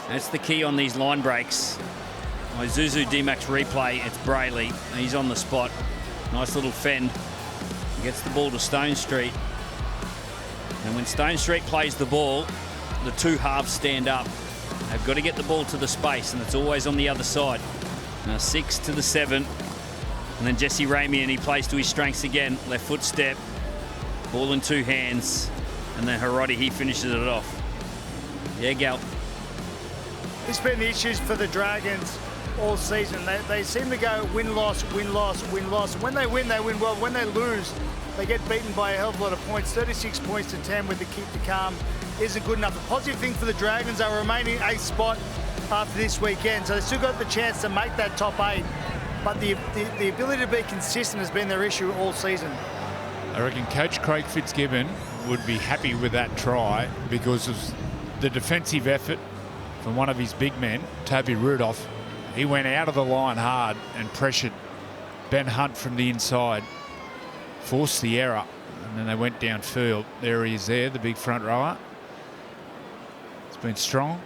That's the key on these line breaks. Zuzu D-Max replay, it's Brayley. He's on the spot. Nice little fend. Gets the ball to Stone Street. And when Stone Street plays the ball, the 2 halves stand up. They've got to get the ball to the space, and it's always on the other side. Now 6 to the 7. And then Jesse Ramian, he plays to his strengths again. Left foot step. Ball in 2 hands. And then Hirotti, he finishes it off. Yeah, Gal. It's been the issues for the Dragons all season. They seem to go win-loss, win-loss, win-loss. When they win well. When they lose, they get beaten by a hell of a lot of points. 36 points to 10 with the keep the calm isn't good enough. The positive thing for the Dragons, are remaining 8th spot after this weekend. So they've still got the chance to make that top 8. But the ability to be consistent has been their issue all season. I reckon Coach Craig Fitzgibbon would be happy with that try because of the defensive effort from one of his big men, Toby Rudolph. He went out of the line hard and pressured Ben Hunt from the inside, forced the error, and then they went downfield. There he is there, the big front rower. It's been strong.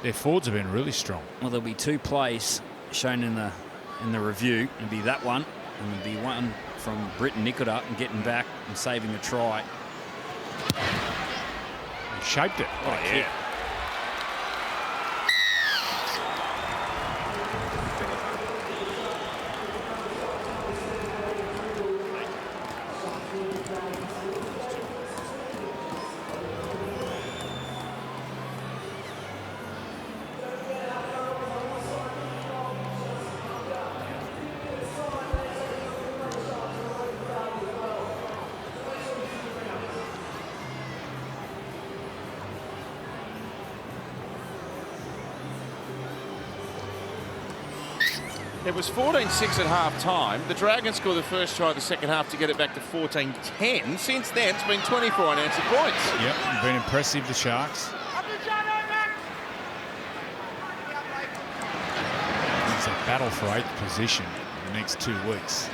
Their forwards have been really strong. Well, there'll be 2 plays shown in the review. It'll be that one, and there'll be one from Britton Nikota and getting back and saving a try. He shaped it. What a kick. It was 14-6 at half-time. The Dragons scored the first try of the second half to get it back to 14-10. Since then, it's been 24 unanswered points. Yep, been impressive, the Sharks. It's a battle for 8th position in the next 2 weeks.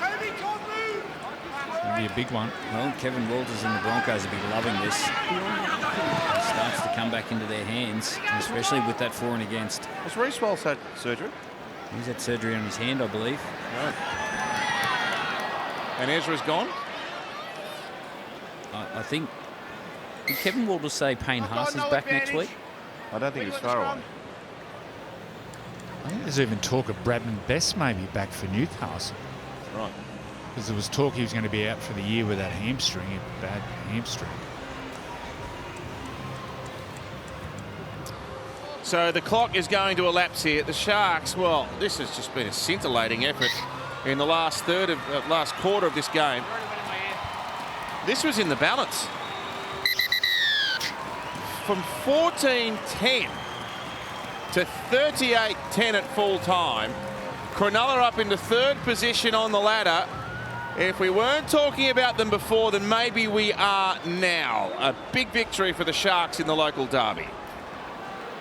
It'll be a big one. Well, Kevin Walters and the Broncos will be loving this. It starts to come back into their hands, especially with that for and against. Has Reece Walsh had surgery? He's had surgery on his hand, I believe. Right. And Ezra's gone? I think... Did Kevin Walters say Payne Haas is back next week? I don't think he's far away. I think there's even talk of Bradman Best maybe back for Newcastle. Right. Because there was talk he was going to be out for the year with that hamstring, a bad hamstring. So the clock is going to elapse here. The Sharks, well, this has just been a scintillating effort in the last last quarter of this game. This was in the balance. From 14-10 to 38-10 at full time. Cronulla up into 3rd position on the ladder. If we weren't talking about them before, then maybe we are now. A big victory for the Sharks in the local derby.